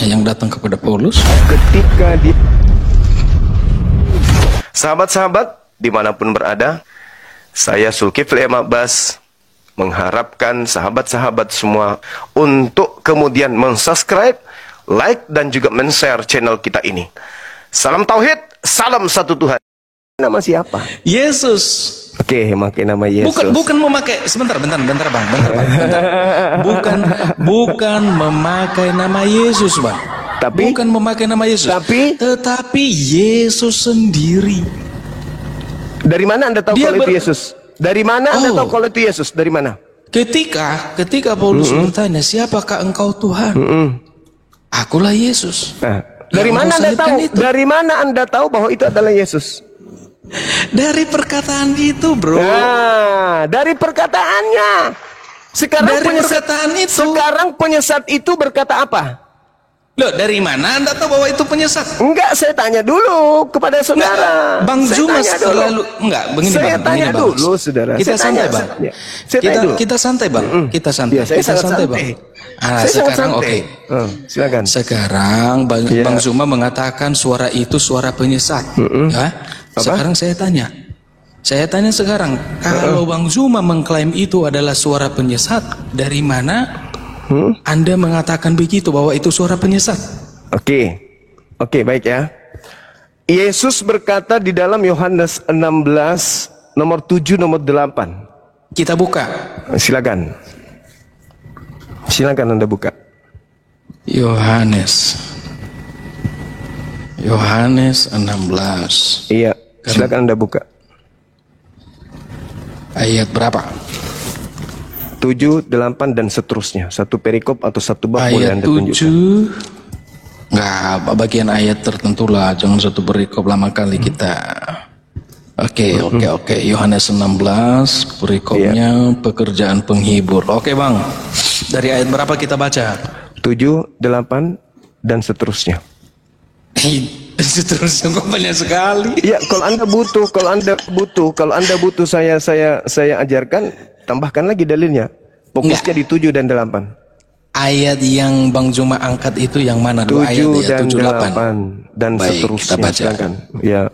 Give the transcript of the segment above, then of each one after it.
yang datang kepada Paulus ketika dia... Sahabat-sahabat dimanapun berada, saya Zulkifli M. Abbas mengharapkan sahabat-sahabat semua untuk kemudian mensubscribe, like, dan juga men-share channel kita ini. Salam Tauhid, salam satu Tuhan. Nama siapa? Yesus. Oke, memakai nama Yesus. Bukan memakai, sebentar bang. Bukan memakai nama Yesus, bang. Tapi bukan memakai nama Yesus. Tetapi Yesus sendiri. Dari mana Anda tahu kalau itu Yesus? Dari mana Anda tahu kalau itu Yesus? Dari mana? Ketika Paulus bertanya, siapakah engkau Tuhan? Akulah Yesus. Nah, dari mana Anda tahu? Dari mana Anda tahu bahwa itu adalah Yesus? Dari perkataan itu, bro. Nah, dari perkataannya. Sekarang penyesat itu berkata apa? Loh, dari mana Anda tahu bahwa itu penyesat? Enggak, saya tanya dulu kepada saudara. Bang Zuma selalu enggak begini, saya bang. Tanya dulu, saudara. Kita santai, bang. Kita santai, bang. Kita santai. Kita santai, bang. Sekarang oke. Silakan. Sekarang Bang Zuma mengatakan suara itu suara penyesat. Ya? Sekarang saya tanya sekarang, kalau Bang Zuma mengklaim itu adalah suara penyesat, dari mana Anda mengatakan begitu bahwa itu suara penyesat? Oke, baik ya. Yesus berkata di dalam Yohanes 16 nomor 7 nomor 8. Kita buka. Silakan Anda buka. Yohanes 16. Iya, silakan Anda buka. Ayat berapa? 7, 8 dan seterusnya. Satu perikop atau satu bab boleh Anda tunjukkan. 7. Enggak, bagian ayat tertentu lah, jangan satu perikop lama kali kita. Oke. Yohanes 16 perikopnya pekerjaan penghibur. Oke, Bang. Dari ayat berapa kita baca? 7, 8 dan seterusnya. Seterusnya kok banyak sekali. Ya, kalau Anda butuh saya ajarkan, tambahkan lagi dalilnya. Fokusnya di 7 dan 8. Ayat yang Bang Zuma angkat itu yang mana? 7 ayat ya, dan 8 dan baik, seterusnya. Kita baca. Silakan. Ya.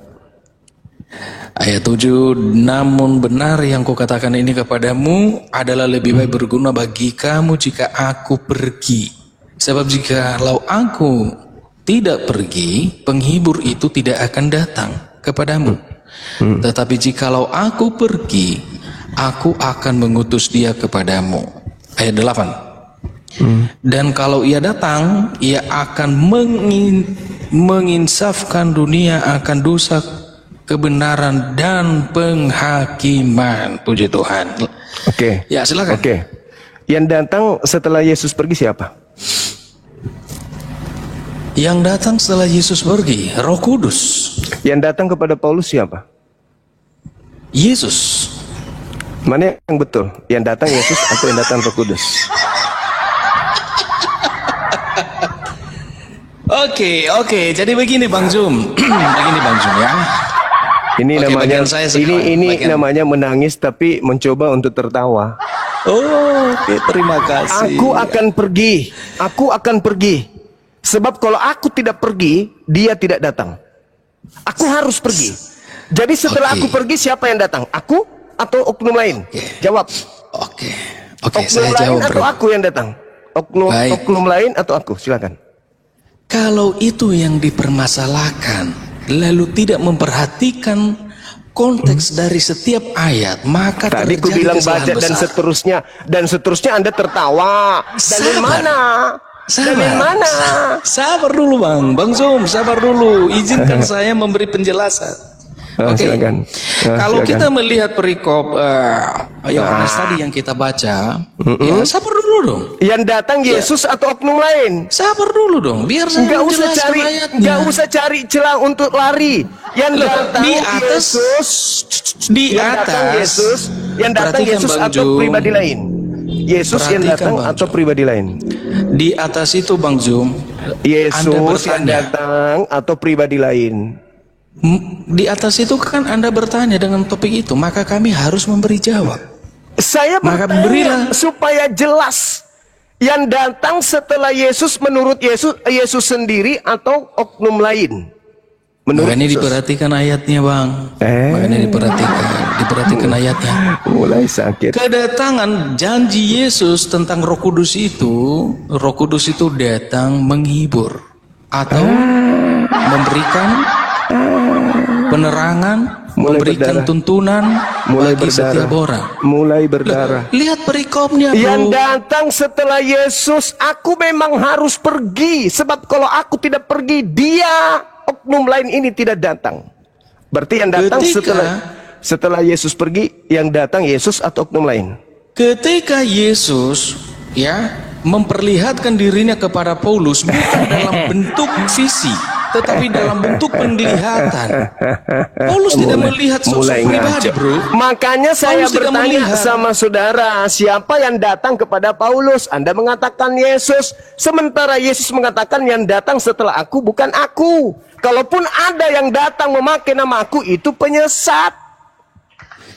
Ayat 7, namun benar yang kukatakan ini kepadamu adalah lebih baik berguna bagi kamu jika aku pergi. Sebab jikalau aku tidak pergi, penghibur itu tidak akan datang kepadamu. Tetapi jikalau aku pergi, aku akan mengutus dia kepadamu. Ayat 8. Dan kalau ia datang, ia akan menginsafkan dunia akan dosa, kebenaran dan penghakiman. Puji Tuhan. Oke. Ya, silakan. Oke. Yang datang setelah Yesus pergi siapa? Yang datang setelah Yesus pergi, Roh Kudus. Yang datang kepada Paulus siapa? Yesus. Mana yang betul? Yang datang Yesus atau yang datang Roh Kudus? Oke. Jadi begini Bang Zum. Ya. Ini namanya menangis tapi mencoba untuk tertawa. Oke, terima kasih. Aku akan pergi. Sebab kalau aku tidak pergi, dia tidak datang. Aku harus pergi. Jadi setelah aku pergi, siapa yang datang? Aku atau oknum lain? Jawab. Oknum saya lain jawab, atau aku yang datang? Oknum lain atau aku? Silakan. Kalau itu yang dipermasalahkan, lalu tidak memperhatikan konteks dari setiap ayat, maka tadi aku bilang baca dan seterusnya Anda tertawa. Dari mana? Sabar dulu Bang Zum, sabar dulu. Izinkan saya memberi penjelasan. Oke. Kalau kita melihat perikop Yohanes tadi yang kita baca, ya sabar dulu dong. Yang datang Yesus atau oknum lain? Sabar dulu dong, biar saya menjelaskan ayatnya. Nggak usah cari celah untuk lari. Yang datang yang datang Yesus atau pribadi lain? Yesus yang datang atau pribadi lain? Di atas itu Bang Zum, Yesus yang datang atau pribadi lain? Di atas itu kan Anda bertanya dengan topik itu, maka kami harus memberi jawab. Saya bertanya supaya jelas. Yang datang setelah Yesus menurut Yesus sendiri atau oknum lain? Menurut Makanya Yesus. diperhatikan ayatnya, Bang. Makanya diperhatikan ayatnya. Mulai sakit. Kedatangan janji Yesus tentang Roh Kudus itu datang menghibur atau memberikan penerangan, memberikan tuntunan bagi setiap orang. Mulai berdarah. Lihat perikopnya, bro. Yang datang setelah Yesus, aku memang harus pergi. Sebab kalau aku tidak pergi, dia, oknum lain ini tidak datang. Berarti yang datang setelah Yesus pergi, yang datang Yesus atau oknum lain? Ketika Yesus memperlihatkan dirinya kepada Paulus bukan dalam bentuk visi, tetapi dalam bentuk penglihatan. Paulus tidak melihat sosok pribadi, bro. Makanya saya bertanya sama saudara, siapa yang datang kepada Paulus? Anda mengatakan Yesus, sementara Yesus mengatakan yang datang setelah aku bukan aku. Kalaupun ada yang datang memakai nama aku, itu penyesat.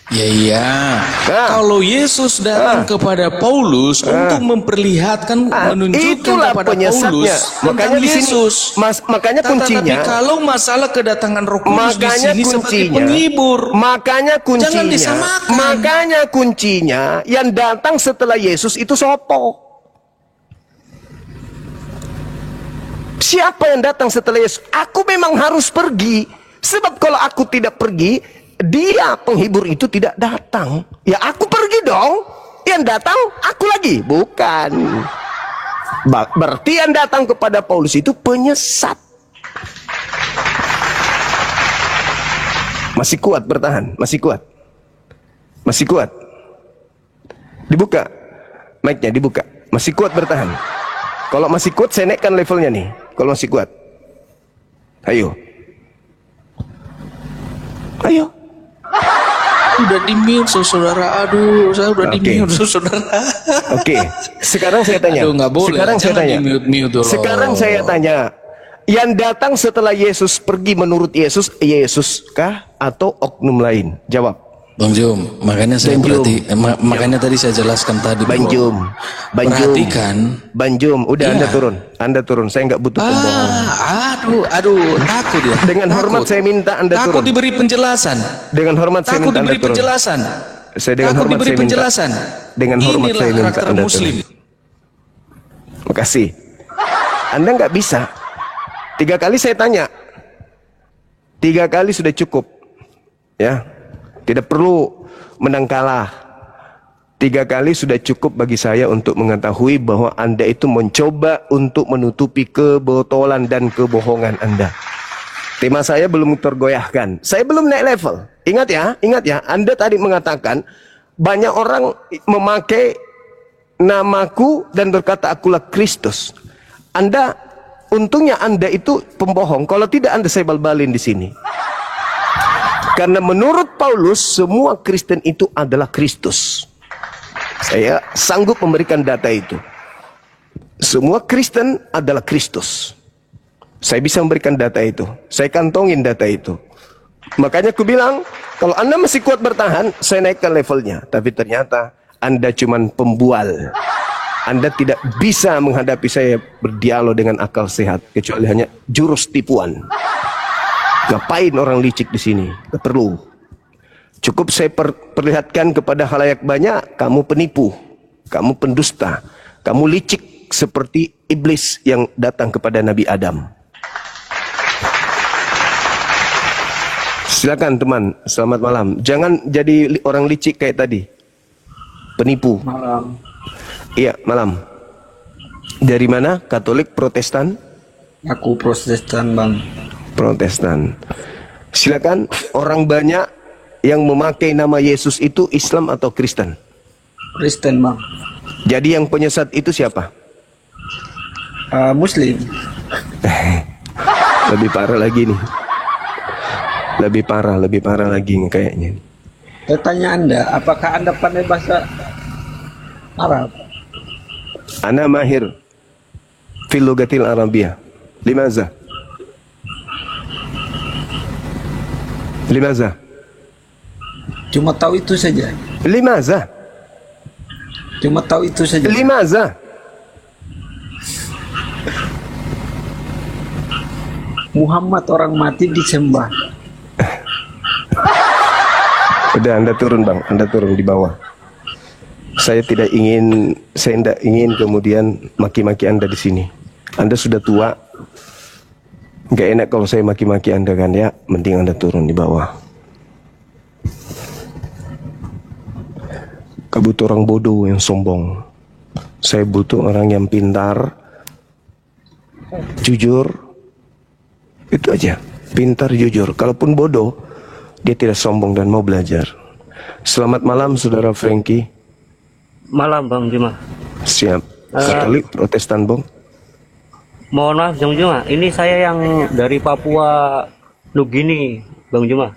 Ya, kalau Yesus datang kepada Paulus untuk memperlihatkan, menunjukkan kepada Paulus makanya di sini, makanya kuncinya. Tapi kalau masalah kedatangan Roh Kudus di sini sebagai penghibur, makanya kuncinya, jangan disamakan. Makanya kuncinya yang datang setelah Yesus itu sopo? Siapa yang datang setelah Yesus? Aku memang harus pergi, sebab kalau aku tidak pergi, dia penghibur itu tidak datang. Ya aku pergi dong. Yang datang aku lagi. Bukan. Berarti yang datang kepada Paulus itu penyesat. Masih kuat bertahan. Masih kuat. Masih kuat. Dibuka. Mic-nya dibuka. Masih kuat bertahan. Kalau masih kuat saya naikkan levelnya nih. Kalau masih kuat. Ayo. Ayo. Udah di-mute, saudara. Aduh, saya udah di-mute, saudara. Oke. Sekarang saya tanya. Aduh, nggak boleh. Sekarang saya tanya. Sekarang saya tanya. Yang datang setelah Yesus pergi menurut Yesus, Yesus kah atau oknum lain? Jawab. Bang Jum, makanya saya makanya tadi saya jelaskan tadi. Bang Jum, perhatikan. Bang Jum, udah Anda turun. Saya nggak butuh pembohong. Aduh, takut ya. Dengan hormat saya minta Anda turun. Takut diberi penjelasan. Dengan hormat saya minta Anda turun. Saya dengan hormat saya minta. Dengan hormat saya minta Anda turun. Makasih. Anda nggak bisa. 3 kali saya tanya. 3 kali sudah cukup. Ya. Tidak perlu menang kalah. 3 kali sudah cukup bagi saya untuk mengetahui bahwa Anda itu mencoba untuk menutupi kebotolan dan kebohongan Anda. Tema saya belum tergoyahkan. Saya belum naik level. Ingat ya. Anda tadi mengatakan banyak orang memakai namaku dan berkata akulah Kristus. Untungnya Anda itu pembohong. Kalau tidak Anda saya bal-balin di sini. Karena menurut Paulus, semua Kristen itu adalah Kristus. Saya sanggup memberikan data itu. Semua Kristen adalah Kristus. Saya bisa memberikan data itu. Saya kantongin data itu. Makanya aku bilang, kalau Anda masih kuat bertahan, saya naikkan levelnya. Tapi ternyata Anda cuman pembual. Anda tidak bisa menghadapi saya berdialog dengan akal sehat. Kecuali hanya jurus tipuan. Ngapain orang licik di sini? Tidak perlu. Cukup saya perlihatkan kepada khalayak banyak, kamu penipu, kamu pendusta, kamu licik seperti iblis yang datang kepada Nabi Adam. Silakan teman, selamat malam. Jangan jadi orang licik kayak tadi. Penipu. Malam. Iya, malam. Dari mana? Katolik, Protestan? Aku Protestan, Bang. Protestan. Silakan, orang banyak yang memakai nama Yesus itu Islam atau Kristen? Kristen, Bang. Jadi yang penyesat itu siapa? Muslim. Lebih parah lagi nih. Lebih parah lagi nih kayaknya. Saya tanya Anda, apakah Anda pandai bahasa Arab? Ana mahir fil lugatil Arabiyah. Limaza? Cuma tahu itu saja. Limaza? Cuma tahu itu saja. Limaza? Muhammad orang mati disembah. Udah, Anda turun Bang, Anda turun di bawah. Saya tidak ingin kemudian maki-maki Anda di sini. Anda sudah tua. Gak enak kalau saya maki-maki Anda kan ya. Mending Anda turun di bawah. Gak butuh orang bodoh yang sombong. Saya butuh orang yang pintar, jujur. Itu aja. Pintar, jujur. Kalaupun bodoh, dia tidak sombong dan mau belajar. Selamat malam Saudara Frankie. Malam Bang Juma. Siap. Katolik, Protestan Bang? Mohon maaf Bang Juma, ini saya yang dari Papua Nugini Bang Juma.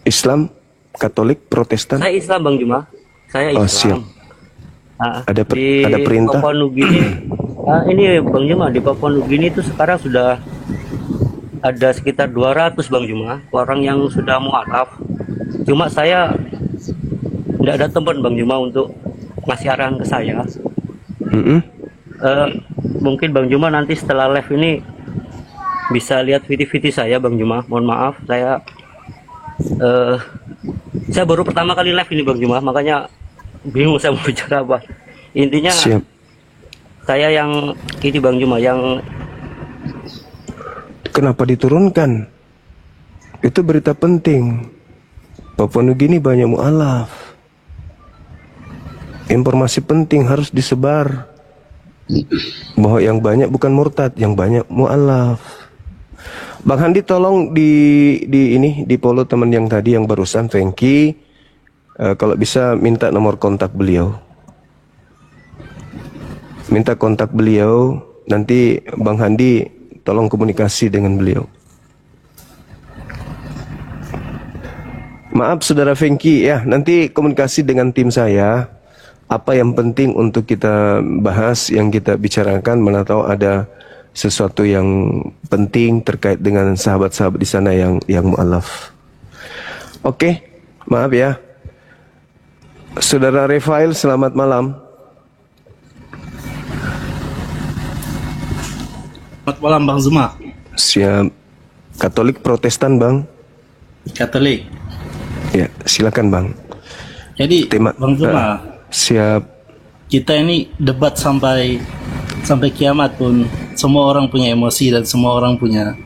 Islam, Katolik, Protestan? Saya Islam Bang Juma. Saya Islam. Oh, siap. Ada Di perintah? Papua Nugini. Ini Bang Juma, di Papua Nugini itu sekarang sudah ada sekitar 200 Bang Juma orang yang sudah mualaf. Cuma saya tidak ada teman Bang Juma untuk ngasih arahan ke saya. Mungkin Bang Juma nanti setelah live ini bisa lihat video-video saya Bang Juma. Mohon maaf saya baru pertama kali live ini Bang Juma, makanya bingung saya mau bicara apa. Intinya Siap. saya yang ini Bang Juma yang Kenapa diturunkan? Itu berita penting. Papua Nugini banyak mu'alaf. Informasi penting harus disebar. Bahwa yang banyak bukan murtad, yang banyak mu'alaf. Bang Handi tolong di follow teman yang tadi yang barusan, Frankie. Kalau bisa minta nomor kontak beliau. Minta kontak beliau, nanti Bang Handi tolong komunikasi dengan beliau. Maaf Saudara Frankie ya, nanti komunikasi dengan tim saya. Apa yang penting untuk kita bahas, yang kita bicarakan, mana tahu ada sesuatu yang penting terkait dengan sahabat-sahabat di sana yang mu'alaf. Oke, maaf ya. Saudara Refail, selamat malam. Selamat malam Bang Zuma. Siap. Katolik Protestan Bang? Katolik. Ya, silakan Bang. Jadi Bang Zuma, siap. kita ini debat sampai kiamat pun semua orang punya emosi dan semua orang punya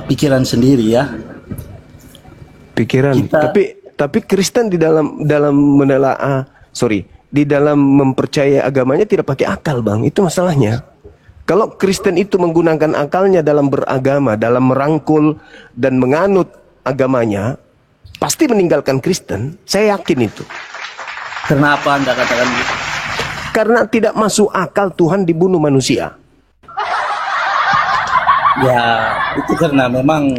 pikiran sendiri ya. Pikiran. Tapi Kristen di dalam di dalam mempercayai agamanya tidak pakai akal Bang. Itu masalahnya. Kalau Kristen itu menggunakan akalnya dalam beragama, dalam merangkul dan menganut agamanya, pasti meninggalkan Kristen. Saya yakin itu. Kenapa Anda katakan gitu? Karena tidak masuk akal Tuhan dibunuh manusia. Ya, itu karena memang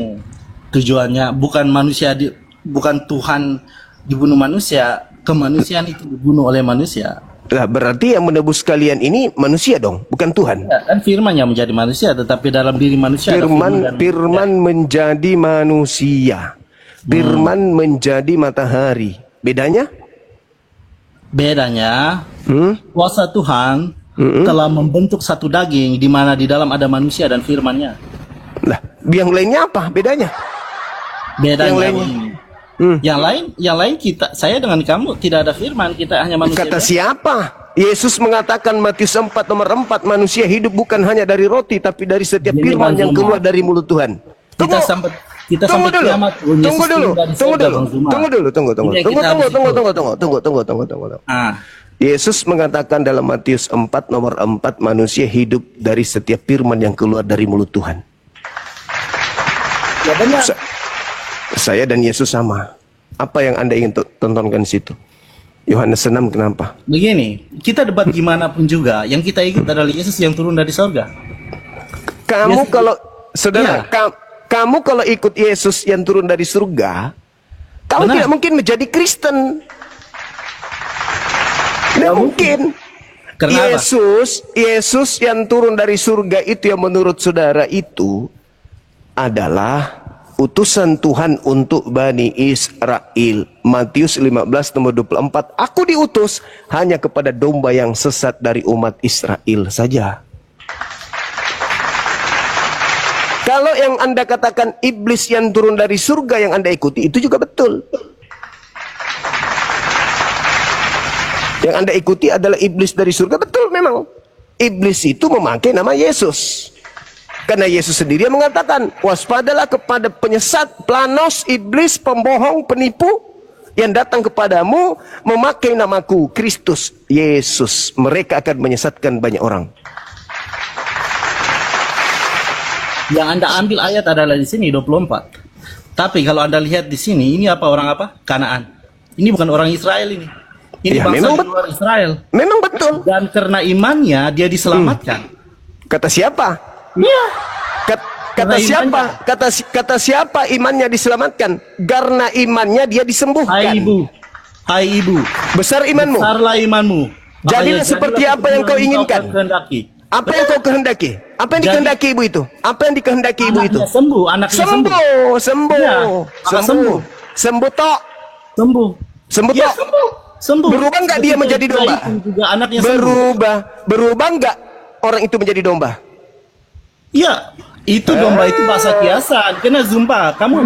tujuannya bukan Tuhan dibunuh manusia, kemanusiaan itu dibunuh oleh manusia. Lah berarti yang menebus kalian ini manusia dong, bukan Tuhan. Ya, kan firman yang menjadi manusia, tetapi dalam diri manusia Firman menjadi manusia. Firman menjadi matahari. Bedanya? Bedanya, kuasa Tuhan telah membentuk satu daging di mana di dalam ada manusia dan firman-Nya. Lah, yang lainnya apa bedanya? Bedanya Yang lainnya? Yang lain saya dengan kamu tidak ada firman, kita hanya manusia. Kata siapa? Yesus mengatakan Matius 4 nomor 4, manusia hidup bukan hanya dari roti tapi dari setiap firman yang keluar dari mulut Tuhan. Kita sampai kiamat. Tunggu. Yesus mengatakan dalam Matius 4 nomor 4, manusia hidup dari setiap firman yang keluar dari mulut Tuhan. Ya benar. Saya dan Yesus sama. Apa yang Anda ingin tontonkan di situ? Yohanes 6 kenapa? Begini, kita debat gimana pun juga, yang kita ikut adalah Yesus yang turun dari sorga. Kamu Yesus, kalau saudara, iya. Kamu kalau ikut Yesus yang turun dari surga, kamu Benar. tidak mungkin menjadi Kristen. Tidak mungkin. Kenapa? Yesus yang turun dari surga itu yang menurut saudara itu adalah utusan Tuhan untuk Bani Israel. Matius 15 nomor 24. Aku diutus hanya kepada domba yang sesat dari umat Israel saja. Kalau yang Anda katakan iblis yang turun dari surga yang Anda ikuti, itu juga betul. Yang Anda ikuti adalah iblis dari surga, betul memang. Iblis itu memakai nama Yesus. Karena Yesus sendiri yang mengatakan, waspadalah kepada penyesat, planos, iblis, pembohong, penipu, yang datang kepadamu memakai namaku, Kristus, Yesus. Mereka akan menyesatkan banyak orang. Yang Anda ambil ayat adalah di sini 24. Tapi kalau Anda lihat di sini, ini apa, orang apa? Kanaan. Ini bukan orang Israel ini. Ini Ya, bangsa memang di luar Israel. Memang betul. Dan karena imannya dia diselamatkan. Kata siapa? Iya. Kata Karena siapa? Kata siapa imannya diselamatkan? Karena imannya dia disembuhkan. Hai ibu. Besar imanmu. Besarlah imanmu. Jadilah seperti apa yang kau inginkan. Kehendaki. Apa yang kau kehendaki? Apa yang dikehendaki ibu itu? Apa yang dikehendaki ibu itu? Anaknya sembuh, anaknya sembuh. Sembuh. Ya, anak sembuh. Sembuh tok. Sembuh. Sembuh Ya, tok. sembuh. Berubah nggak dia menjadi domba? Juga anaknya sembuh. Berubah nggak orang itu menjadi domba? Iya, itu domba itu bahasa kiasan. Kena zumba. Kamu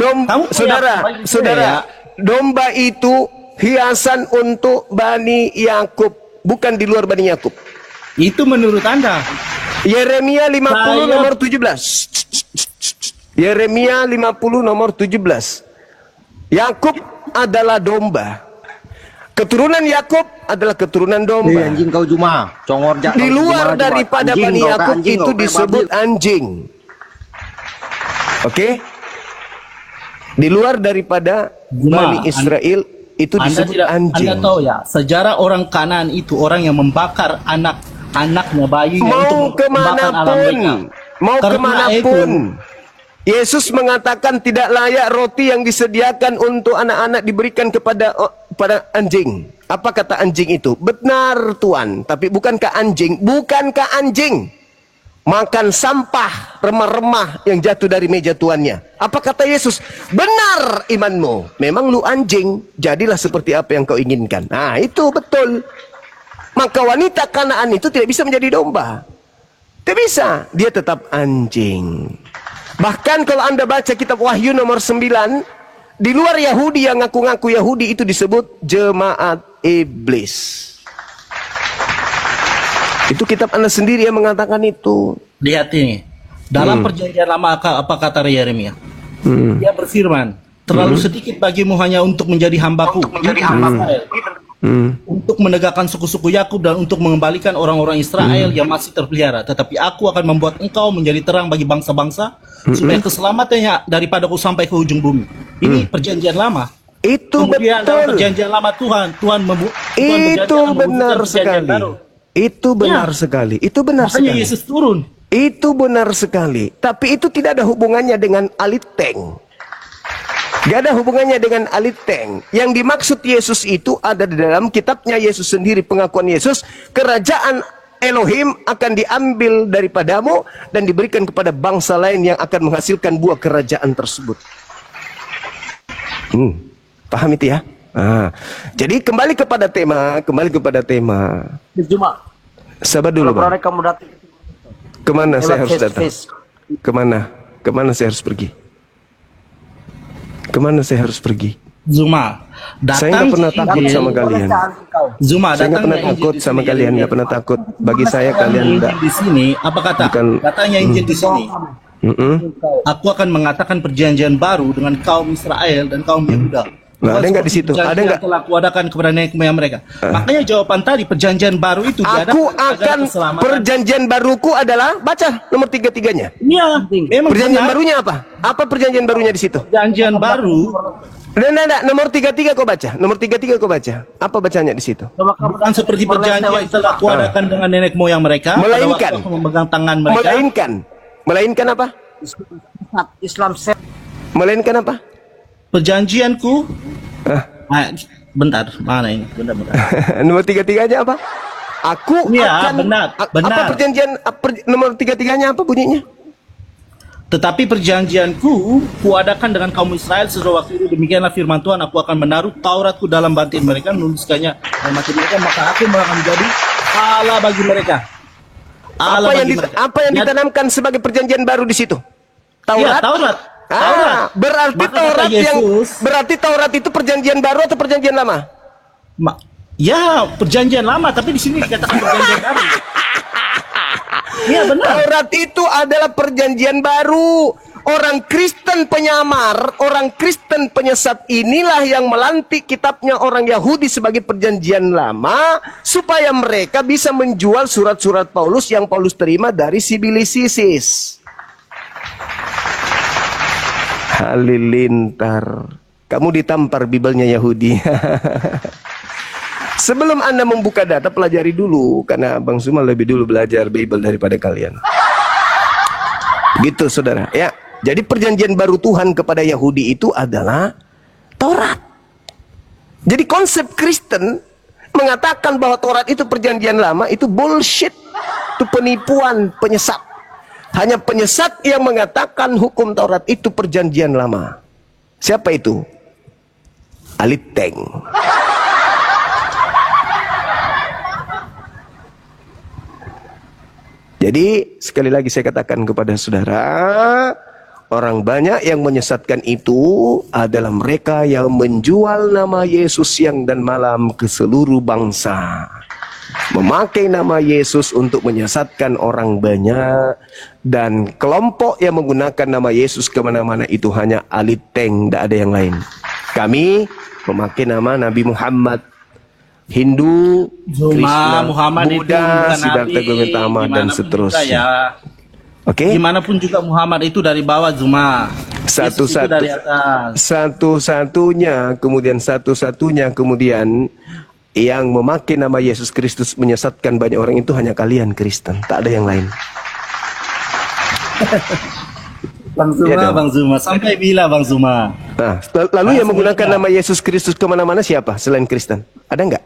Saudara, domba itu hiasan untuk Bani Yakub, bukan di luar Bani Yakub. Itu menurut Anda. Yeremia 50 nomor 17. Yeremia 50 nomor 17. Yakub adalah domba. Keturunan Yakub adalah keturunan domba. Anjing kau Juma, congor jak. Di luar daripada Bani Yakub itu disebut anjing. Oke? Di luar daripada Bani Israel itu disebut anjing. Anda tahu ya, sejarah orang Kanaan itu orang yang membakar anaknya, bayinya Mau untuk membakar alam mereka. Mau Karena kemanapun. itu, Yesus mengatakan tidak layak roti yang disediakan untuk anak-anak diberikan kepada anjing. Apa kata anjing itu? Benar Tuhan, tapi bukankah anjing makan sampah remah-remah yang jatuh dari meja tuannya? Apa kata Yesus? Benar imanmu. Memang lu anjing, jadilah seperti apa yang kau inginkan. Nah, itu betul. Maka wanita Kanaan itu tidak bisa menjadi domba. Tidak bisa, dia tetap anjing. Bahkan kalau Anda baca kitab Wahyu nomor 9, di luar Yahudi yang ngaku-ngaku Yahudi itu disebut jemaat iblis. Itu kitab Anda sendiri yang mengatakan itu. lihat ini. Dalam perjanjian lama apa kata Yeremia? Dia berfirman, terlalu sedikit bagimu hanya untuk menjadi hambaku. Untuk menegakkan suku-suku Yakub dan untuk mengembalikan orang-orang Israel yang masih terpelihara. Tetapi aku akan membuat engkau menjadi terang bagi bangsa-bangsa supaya keselamatannya daripadaku sampai ke ujung bumi. Ini perjanjian lama. Itu Kemudian dalam betul. perjanjian lama Tuhan Itu benar sekali. Itu benar sekali. Itu benar Makanya sekali. Yesus turun. Itu benar sekali. Tapi itu tidak ada hubungannya dengan aliteng. Gak ada hubungannya dengan aliteng. Yang dimaksud Yesus itu ada di dalam kitabnya Yesus sendiri, pengakuan Yesus. Kerajaan Elohim akan diambil daripadamu dan diberikan kepada bangsa lain yang akan menghasilkan buah kerajaan tersebut. Paham itu ya? Jadi kembali kepada tema. Juma. Sabar dulu, Bang. Kamu datang. Kemana saya harus datang? Kemana saya harus pergi? Kemana saya harus pergi? Zuma, Saya datang nggak pernah takut sama kalian. Zuma, Saya nggak pernah datangnya takut Injil di sama sini. kalian. Nggak pernah takut. Bagi saya kalian Injil enggak. di sini, apa kata? Bukan- Katanya Injil di sini. Aku akan mengatakan perjanjian baru dengan kaum Israel dan kaum Yehuda. Nah, ada nggak di situ? Ada nggak? Telah kuadakan kepada nenek moyang mereka. Makanya jawaban tadi perjanjian baru itu Aku akan perjanjian baruku adalah baca nomor 3-3-nya. Iya, memang Perjanjian benar. barunya apa? Apa perjanjian barunya di situ? Perjanjian baru Nah, nomor 3-3 kau baca. Nomor 3-3 kau baca. Apa bacanya di situ? bukan seperti perjanjian yang telah kuadakan dengan nenek moyang mereka. pada Melainkan. waktu aku memegang tangan mereka. Melainkan apa? Islam set. Melainkan apa? Perjanjianku. Bentar, mana ini? Bentar. Nomor 3-3-nya apa? Aku Iya, akan benar. Apa perjanjian nomor 3-3-nya apa bunyinya? Tetapi perjanjianku kuadakan dengan kaum Israel sesudah waktu itu, demikianlah firman Tuhan, aku akan menaruh Tauratku dalam batin mereka, menuliskannya dalam hati mereka, maka aku akan menjadi Allah bagi mereka. Allah bagi mereka. Apa yang ditanamkan sebagai perjanjian baru di situ? Iya, Taurat. Taurat. Berarti Maka kata Taurat Yesus, berarti Taurat itu perjanjian baru atau perjanjian lama? ya perjanjian lama, tapi di sini dikatakan perjanjian baru. Iya benar. Taurat itu adalah perjanjian baru. Orang Kristen penyamar, orang Kristen penyesat inilah yang melantik kitabnya orang Yahudi sebagai perjanjian lama supaya mereka bisa menjual surat-surat Paulus yang Paulus terima dari Sibilisis. Halilintar. Kamu ditampar Bibelnya Yahudi. Sebelum Anda membuka data, pelajari dulu. Karena Bang Zuma lebih dulu belajar Bible daripada kalian. Gitu saudara. Ya, jadi perjanjian baru Tuhan kepada Yahudi itu adalah Taurat. Jadi konsep Kristen mengatakan bahwa Taurat itu perjanjian lama, itu bullshit. Itu penipuan, penyesat. Hanya penyesat yang mengatakan hukum Taurat itu perjanjian lama. Siapa itu? Aliteng. Jadi sekali lagi saya katakan kepada saudara, orang banyak yang menyesatkan itu adalah mereka yang menjual nama Yesus siang dan malam ke seluruh bangsa. Memakai nama Yesus untuk menyesatkan orang banyak. Dan kelompok yang menggunakan nama Yesus kemana-mana itu hanya Aliteng, tidak ada yang lain. Kami memakai nama Nabi Muhammad, Hindu, Krishna, Muhammad Buddha, itu Siddhartha Gautama, dan seterusnya. Ya. Oke? Gimana pun juga Muhammad itu dari bawah Zuma. Satu-satu dari atas. Satu-satunya kemudian yang memakai nama Yesus Kristus menyesatkan banyak orang itu hanya kalian Kristen, tak ada yang lain. Bang Zuma, Ya, Bang Zuma, sampai bila Bang Zuma? Nah, lalu yang menggunakan nama Yesus Kristus kemana-mana siapa selain Kristen? Ada nggak?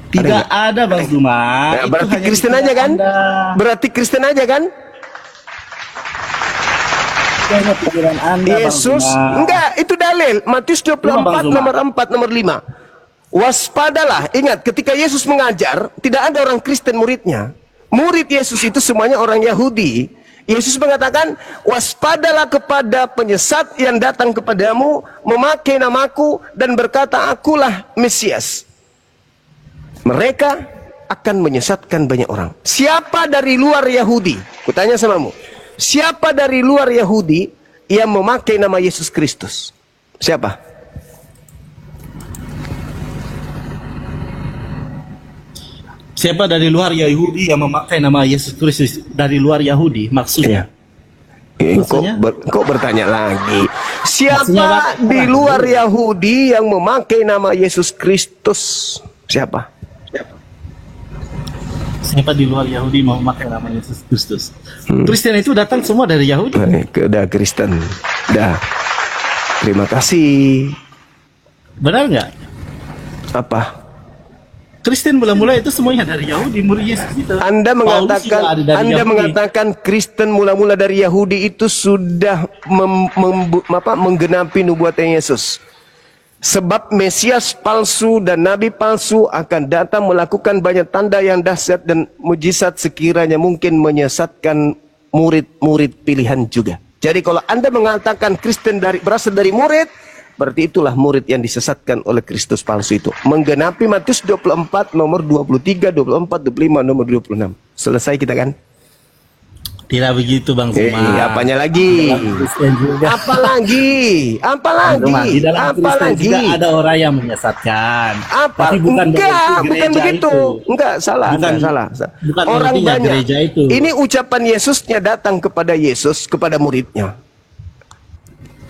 Tidak ada Bang Zuma. Nah, Itu berarti hanya Kristen tidak aja kan? Anda. Berarti Kristen aja kan? Itu hanya pikiran Anda, Yesus, Bang Zuma. enggak, itu dalil. Matius Bang 24 Zuma. nomor 4 nomor 5. Waspadalah, ingat ketika Yesus mengajar, tidak ada orang Kristen muridnya. Murid Yesus itu semuanya orang Yahudi. Yesus mengatakan, waspadalah kepada penyesat yang datang kepadamu, memakai namaku dan berkata, akulah Mesias. Mereka akan menyesatkan banyak orang. Siapa dari luar Yahudi? Kutanya samamu. Siapa dari luar Yahudi yang memakai nama Yesus Kristus? Siapa? Siapa dari luar Yahudi yang memakai nama Yesus Kristus dari luar Yahudi? Maksudnya? Maksudnya? Kok bertanya lagi? Siapa Maksudnya, di luar Yahudi yang memakai nama Yesus Kristus? Siapa? Siapa di luar Yahudi mau memakai nama Yesus Kristus? Kristen itu datang semua dari Yahudi. Udah Kristen. Dah. Terima kasih. Benar nggak? Apa? Kristen mula-mula itu semuanya dari Yahudi, murid Yesus itu. Anda Paulus juga ada dari Yahudi. mengatakan Kristen mula-mula dari Yahudi itu sudah menggenapi nubuatnya Yesus. Sebab Mesias palsu dan Nabi palsu akan datang melakukan banyak tanda yang dahsyat dan mujizat sekiranya mungkin menyesatkan murid-murid pilihan juga. Jadi kalau Anda mengatakan Kristen berasal dari murid, berarti itulah murid yang disesatkan oleh Kristus palsu itu. Menggenapi Matius 24 nomor 23, 24, 25, nomor 26. Selesai kita kan? Tidak begitu Bang Zuma. Apanya lagi? Kristen juga. Apa lagi? Apa Zuma, lagi? di dalam Apa Kristen lagi? juga ada orang yang menyesatkan. Apa? Tapi bukan Bukan gereja begitu. itu. Enggak, salah. Bukan- salah. bukan Orang artinya banyak. gereja itu. Ini ucapan Yesusnya datang kepada Yesus, kepada muridnya.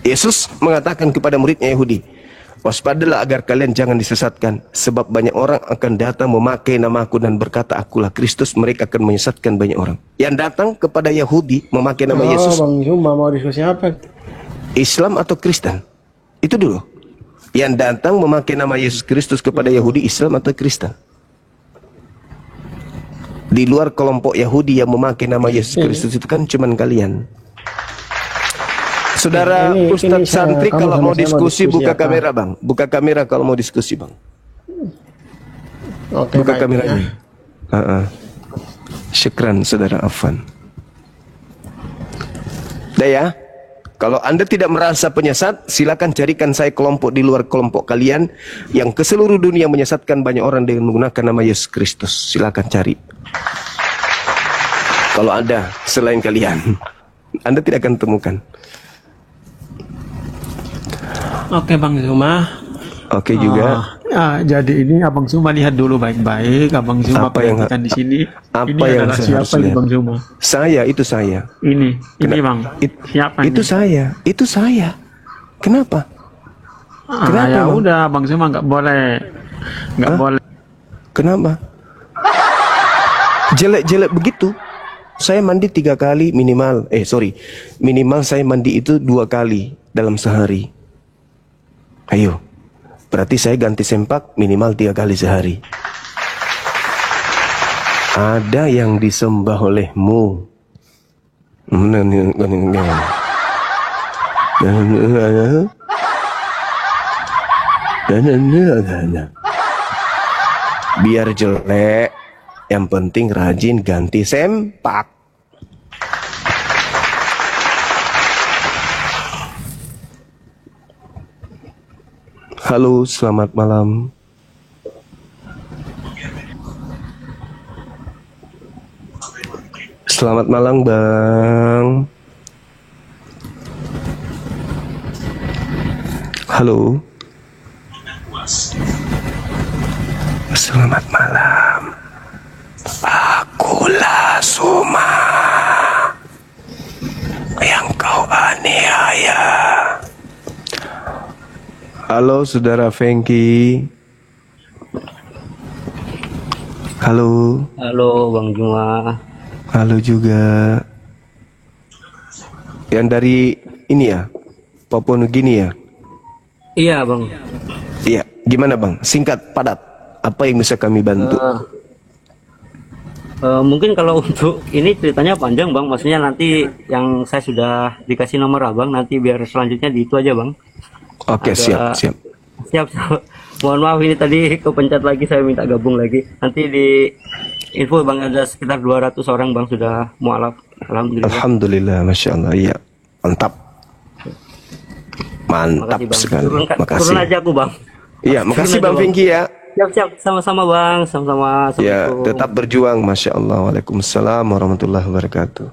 Yesus mengatakan kepada muridnya Yahudi, waspadalah agar kalian jangan disesatkan, sebab banyak orang akan datang memakai namaku dan berkata akulah Kristus, mereka akan menyesatkan banyak orang. Yang datang kepada Yahudi memakai nama Yesus, Bang Zuma mau diskusi apa? Islam atau Kristen? Itu dulu. Yang datang memakai nama Yesus Kristus kepada Yahudi, Islam atau Kristen? Di luar kelompok Yahudi yang memakai nama Yesus Kristus itu kan cuman kalian. Saudara Ini Ustadz Santri kamu kalau sama mau saya diskusi buka apa? kamera bang. Buka kamera kalau mau diskusi bang. Oke, Buka baik. kameranya. Syukran saudara Afan. Dah ya. Kalau Anda tidak merasa penyesat, silakan carikan saya kelompok di luar kelompok kalian yang ke seluruh dunia menyesatkan banyak orang dengan menggunakan nama Yesus Kristus. Silakan cari. Kalau ada selain kalian, Anda tidak akan temukan. Oke Bang Zuma. Oke juga. Jadi ini Abang Zuma lihat dulu baik-baik. Abang Zuma Apa yang- perhatikan di sini. apa Ini yang adalah saya siapa harus ini lihat? Bang Zuma? Saya, itu saya. Ini Bang. Siapa Itu ini? saya. Itu saya. Kenapa? Kenapa, Ya Bang? udah Bang Zuma nggak boleh. Kenapa? Jelek-jelek begitu. Saya mandi 3 kali minimal. Minimal saya mandi itu 2 kali dalam sehari. Ayo. Berarti saya ganti sempak minimal 3 kali sehari. Ada yang disembah olehmu. Biar jelek, yang penting rajin ganti sempak. Halo, selamat malam. Selamat malam, Bang. Halo. Selamat malam. Akulah Soma yang kau aniaya. Halo, saudara Fengki. Halo. Halo Bang Juma. Halo juga. Yang dari ini ya, Papua Nugini ya? Iya Bang. Iya. Gimana Bang? Singkat, padat. Apa yang bisa kami bantu? Mungkin kalau untuk ini ceritanya panjang Bang. Maksudnya nanti yang saya sudah dikasih nomor Abang, nanti biar selanjutnya di itu aja Bang. Oke, Ada- siap. Siap. Mohon maaf ini tadi kepencet lagi, saya minta gabung lagi. Nanti di info Bang ada sekitar 200 orang Bang sudah mualaf. Alhamdulillah. Alhamdulillah, Masya Allah. Iya, mantap. Mantap Makasih Bang. sekali. Makasih. Turun aja aku Bang. Iya, makasih Turun Bang aja, Fengki ya. Siap, sama-sama Bang, sama-sama. Ya, Assalamualaikum. tetap berjuang, Masya Allah. Waalaikumsalam warahmatullahi wabarakatuh.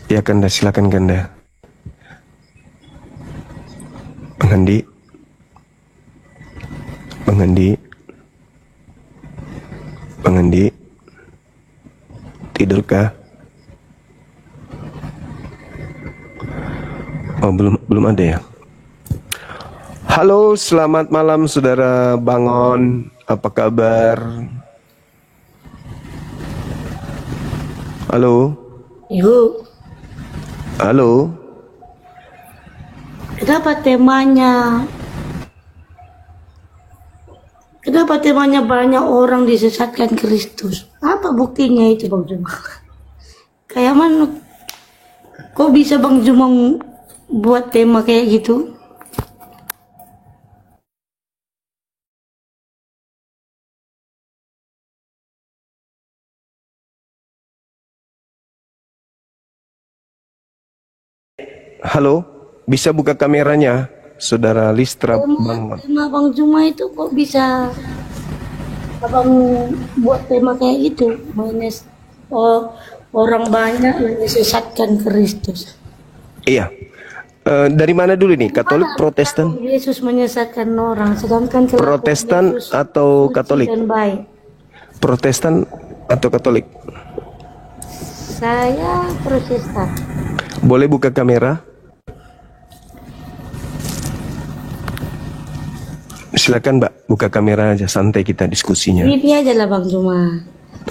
Ya Kanda, silakan Kanda. Bang Andi. Bang Andi. Bang Andi. Tidurkah? Oh, belum ada ya. Halo, selamat malam saudara Bangon. Apa kabar? Halo. Yuk, Halo. kenapa temanya banyak orang disesatkan Kristus? Apa buktinya itu Bang Juma? Kayak mana? Kok bisa Bang Juma buat tema kayak gitu? Halo. Bisa buka kameranya, saudara Listra Bangon. Tema Bang Juma itu kok bisa Abang buat tema kayak gitu? Orang banyak yang disesatkan Kristus. Iya. Dari mana dulu nih? Katolik, Protestan? Yesus menyesatkan orang, sedangkan kelakuan Protestan Yesus atau suci Katolik? dan baik. Protestan atau Katolik? Saya Protestan. Boleh buka kamera? Silakan Mbak, buka kamera aja, santai kita diskusinya. Ini aja lah Bang Juma.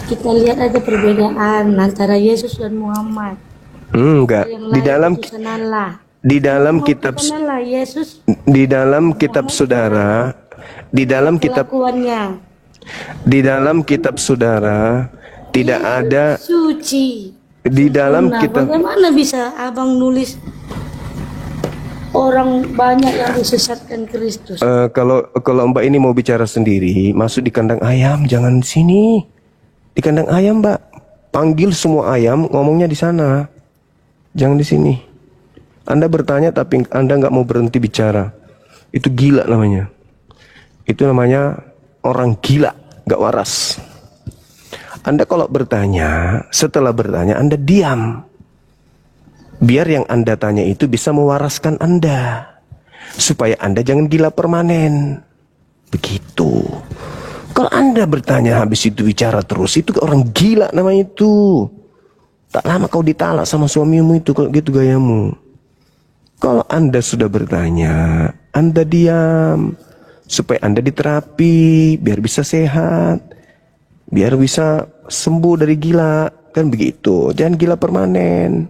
Kita lihat aja perbedaan antara Yesus dan Muhammad. Enggak. Yang Di lain dalam utusan Allah. di dalam kitab Utusan Allah, Yesus di dalam kitab saudara, di dalam kitab kelakuannya di dalam kitab saudara tidak ada suci. di dalam Nah, kitab bagaimana bisa Abang nulis orang banyak yang disesatkan Kristus? kalau Mbak ini mau bicara sendiri, masuk di kandang ayam, jangan di sini. Di kandang ayam, Mbak. Panggil semua ayam, ngomongnya di sana. Jangan di sini. Anda bertanya tapi Anda nggak mau berhenti bicara. Itu gila namanya. Itu namanya orang gila, nggak waras. Anda kalau bertanya, setelah bertanya Anda diam. Biar yang Anda tanya itu bisa mewaraskan Anda. Supaya Anda jangan gila permanen. Begitu. Kalau Anda bertanya habis itu bicara terus, itu orang gila namanya itu. Tak lama kau ditalak sama suamimu itu kalau gitu gayamu. Kalau Anda sudah bertanya, Anda diam. Supaya Anda diterapi, biar bisa sehat. Biar bisa sembuh dari gila. Kan begitu, jangan gila permanen.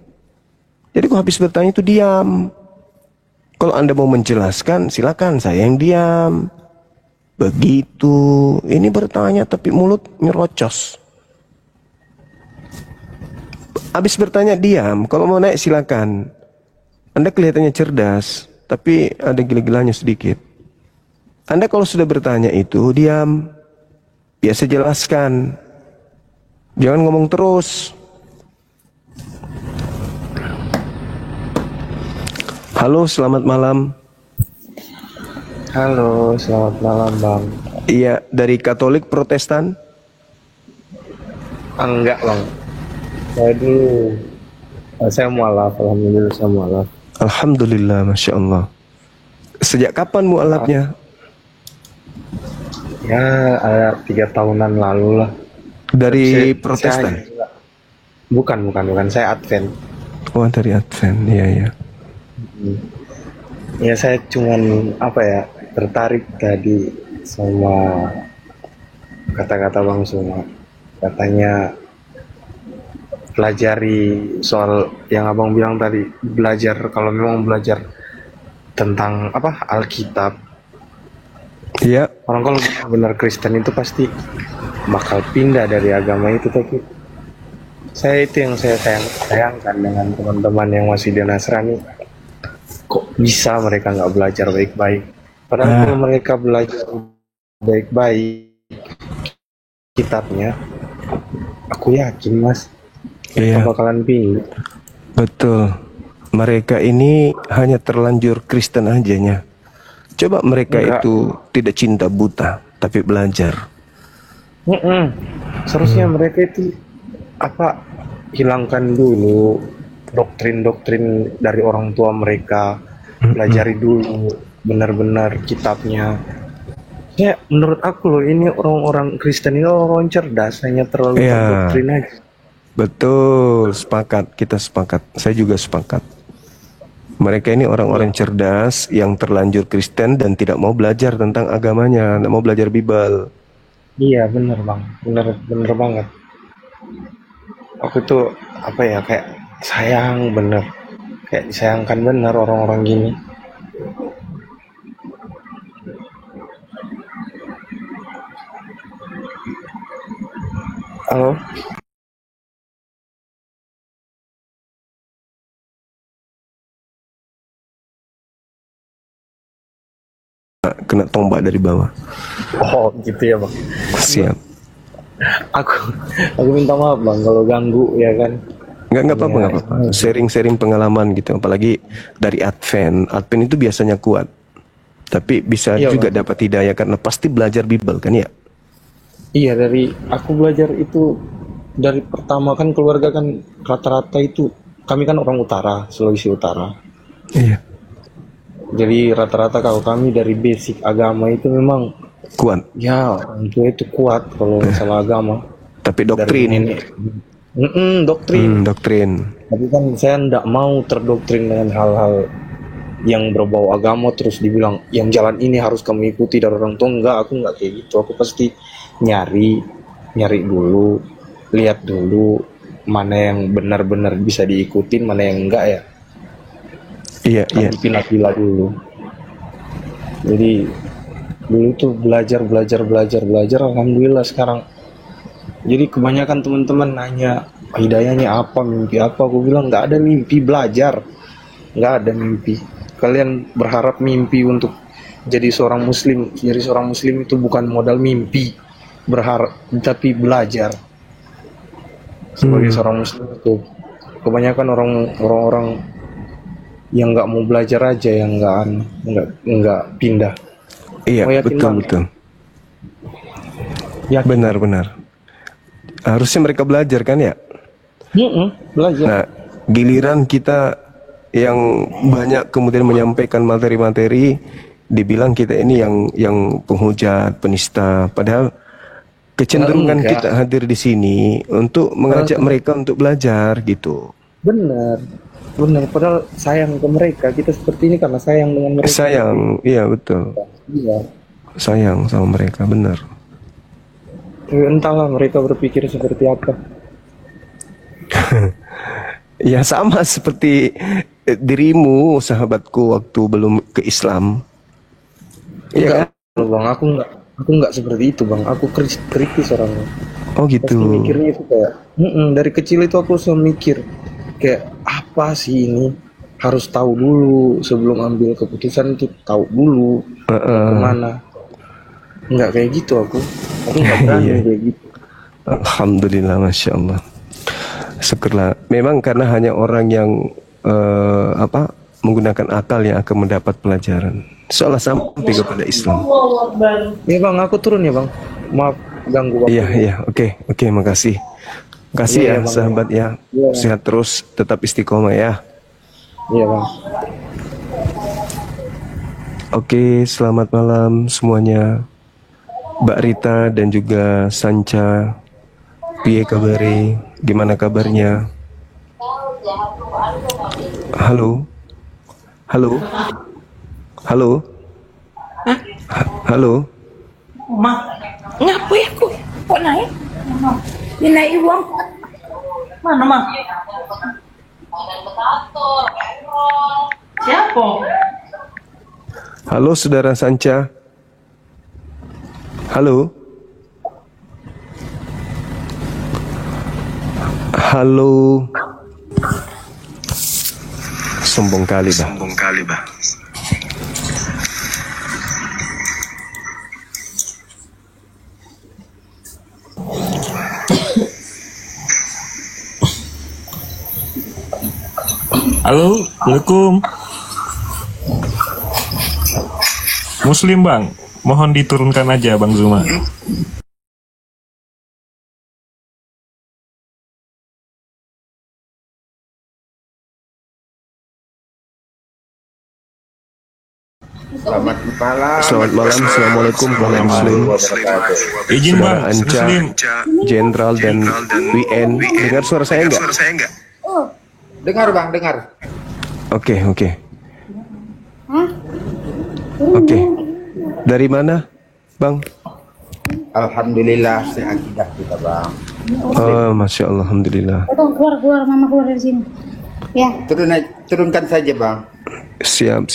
Jadi kalau habis bertanya itu diam. Kalau Anda mau menjelaskan, silakan, saya yang diam. Begitu. Ini bertanya tapi mulut nyerocos. Habis bertanya diam. Kalau mau naik silakan. Anda kelihatannya cerdas, tapi ada gila-gilanya sedikit. Anda kalau sudah bertanya itu diam. Biasa jelaskan. Jangan ngomong terus. Halo, selamat malam. Halo, selamat malam Bang. Iya, dari Katolik Protestan? Enggak Bang, saya dulu saya mualaf, alhamdulillah saya mualaf. Alhamdulillah, Masya Allah. Sejak kapan mualafnya? Ya, ada 3 tahunan lalu lah. Dari Protestan? Bukan, saya Advent. Oh, dari Advent, iya ya. Ya saya cuman tertarik tadi sama kata-kata Bang Suma. Katanya pelajari soal yang Abang bilang tadi, belajar kalau memang belajar tentang Alkitab. Iya. Orang kalau benar Kristen itu pasti bakal pindah dari agama itu, tapi saya itu yang saya sayangkan dengan teman-teman yang masih di Nasrani. Kok bisa mereka nggak belajar baik-baik? Padahal kalau mereka belajar baik-baik kitabnya, aku yakin Mas, Iya. bakalan pindah. Betul. Mereka ini hanya terlanjur Kristen ajanya. Coba mereka itu tidak cinta buta, tapi belajar. Seharusnya mereka itu hilangkan dulu doktrin-doktrin dari orang tua mereka, pelajari dulu benar-benar kitabnya. Ya menurut aku loh, ini orang-orang Kristen ini orang cerdas, hanya terlalu doktrin aja. Betul, sepakat, kita sepakat. Saya juga sepakat. Mereka ini orang-orang cerdas yang terlanjur Kristen dan tidak mau belajar tentang agamanya, tidak mau belajar Bible. Iya bener Bang, bener banget. Aku tuh kayak sayang bener, kayak disayangkan bener orang-orang gini. Halo? Kena tombak dari bawah. Oh gitu ya Bang. Siap. Aku minta maaf Bang kalau ganggu ya kan. Nggak apa-apa. Sharing-sharing pengalaman gitu. Apalagi dari Advent itu biasanya kuat. Tapi bisa juga Bang dapat hidayah karena pasti belajar Bible kan ya? Iya, dari aku belajar itu dari pertama kan keluarga kan rata-rata itu kami kan orang utara, Sulawesi Utara. Iya. Jadi rata-rata kalau kami dari basic agama itu memang kuat. Ya, orang tua itu kuat kalau masalah agama. Tapi doktrin. Doktrin. Tapi kan saya enggak mau terdoktrin dengan hal-hal yang berbau agama terus dibilang yang jalan ini harus kamu ikuti dari orang tua. Enggak, aku enggak kayak gitu. Aku pasti nyari dulu, lihat dulu mana yang benar-benar bisa diikutin, mana yang enggak ya. Iya. Pilah-pilah dulu. Jadi dulu tuh belajar. Alhamdulillah sekarang. Jadi kebanyakan teman-teman nanya hidayahnya apa, mimpi apa. Aku bilang nggak ada mimpi belajar, nggak ada mimpi. Kalian berharap mimpi untuk jadi seorang muslim. Jadi seorang muslim itu bukan modal mimpi, berharap, tapi belajar. Sebagai seorang muslim itu kebanyakan orang-orang yang nggak mau belajar aja yang nggak pindah. Iya, Mau yakin betul Bang? betul. Yakin. Benar-benar. Harusnya mereka belajar kan ya? Belajar. Nah, giliran kita yang banyak kemudian menyampaikan materi-materi, dibilang kita ini yang penghujat, penista. Padahal kecenderungan Enggak. kita hadir di sini untuk mengajak mereka untuk belajar gitu. Benar. Padahal sayang ke mereka. Kita seperti ini karena sayang dengan mereka. Sayang, iya betul. Iya. Sayang sama mereka, benar. Tapi entahlah mereka berpikir seperti apa. Ya sama seperti dirimu, sahabatku, waktu belum ke Islam. Iya kan? Enggak, Bang. Aku nggak seperti itu, Bang. Aku kritis orangnya. Oh Pasti gitu. mikirnya itu kayak, dari kecil itu aku selalu mikir kayak apa sih ini, harus tahu dulu sebelum ambil keputusan itu, tahu dulu kemana. Nggak kayak gitu aku nggak berani Iya. kayak gitu. Alhamdulillah, masya Allah. Syukurlah. Memang karena hanya orang yang menggunakan akal yang akan mendapat pelajaran. Seolah sampai kepada Islam. Ya Bang, aku turun ya Bang. Maaf ganggu waktu. Iya, oke, makasih. Makasih Iya, ya, Bang. sahabat ya. Iya. Sehat terus, tetap istiqomah ya. Iya Bang. Oke, selamat malam semuanya. Mbak Rita dan juga Sanca. Piye kabare? Gimana kabarnya? Halo? Halo? Halo? Halo? Ma, ngapa ya kok? Kok naik? Ya naik uang. Mana, Ma? Siapa? Halo saudara Sanca. Halo? Halo? Sombong kali, Bah. Halo, Assalamualaikum. Muslim Bang, mohon diturunkan aja Bang Zuma. Selamat malam. Selamat malam, Assalamualaikum warahmatullahi Muslim. Izin Saudara Bang, Anca, Muslim. Jenderal dan WN. Dengar suara saya enggak? Dengar Bang, dengar. Oke. Oke. Dari mana, Bang? Alhamdulillah seakidah kita Bang. Oh, Masya Allah, Alhamdulillah. Keluar, mama keluar dari sini. Ya. Turunkan saja Bang. Siap.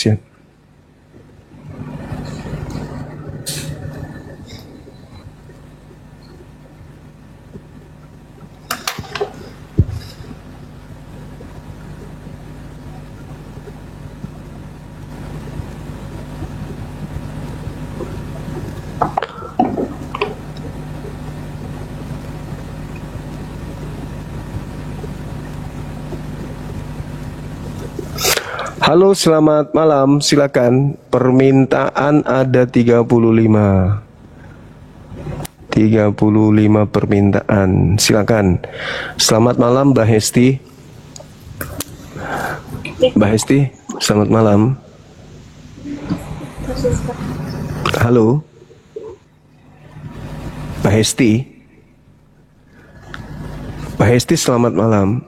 Halo, selamat malam. Silakan. Permintaan ada 35. 35 permintaan. Silakan. Selamat malam, Mbak Hesti. Mbak Hesti, selamat malam. Halo. Mbak Hesti. Mbak Hesti, selamat malam.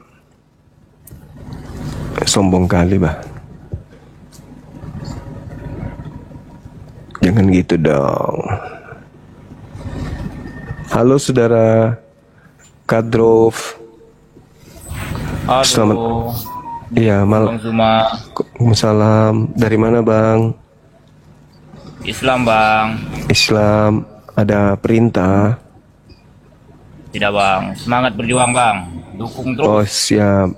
Sombong kali, Mbak. Jangan gitu dong. Halo saudara Kadrov. Halo. Selamat. Iya, Bang Zuma. Waalaikumsalam. Dari mana, Bang? Islam, Bang. Islam. Ada perintah? Tidak, Bang. Semangat berjuang, Bang. Dukung terus. Oh, siap.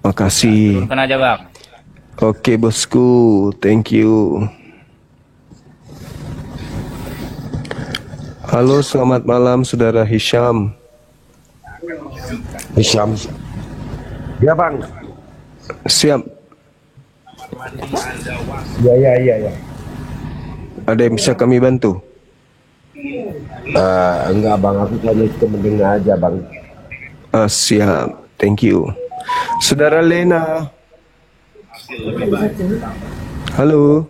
Makasih. Turunkan aja, Bang. Oke, bosku. Thank you. Halo, selamat malam saudara Hisham. Ya bang. Siap. Ya. Ada yang bisa kami bantu? Enggak bang, aku hanya cuma mendengar aja bang. Siap, thank you. Saudara Lena. Halo.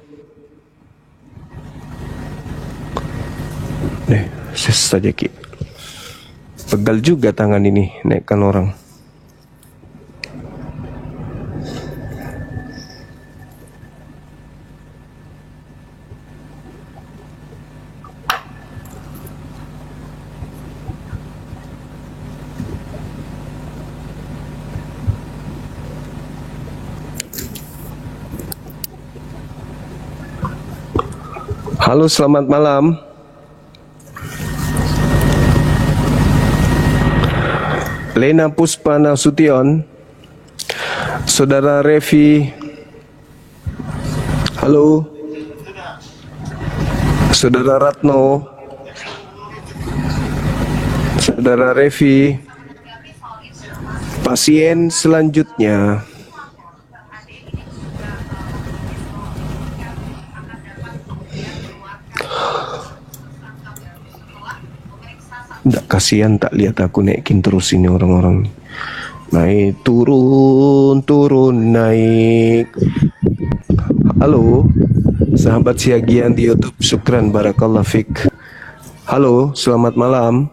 Ses saja Ki. Pegal juga tangan ini naikkan orang. Halo, selamat malam. Lena Puspa Nasution, Saudara Revi. Halo. Saudara Ratno. Saudara Revi. Pasien selanjutnya. Nggak, kasihan tak lihat aku naikin terus ini orang-orang. Naik turun naik. Halo sahabat Siagian di YouTube, syukran barakallah fik. Halo, selamat malam.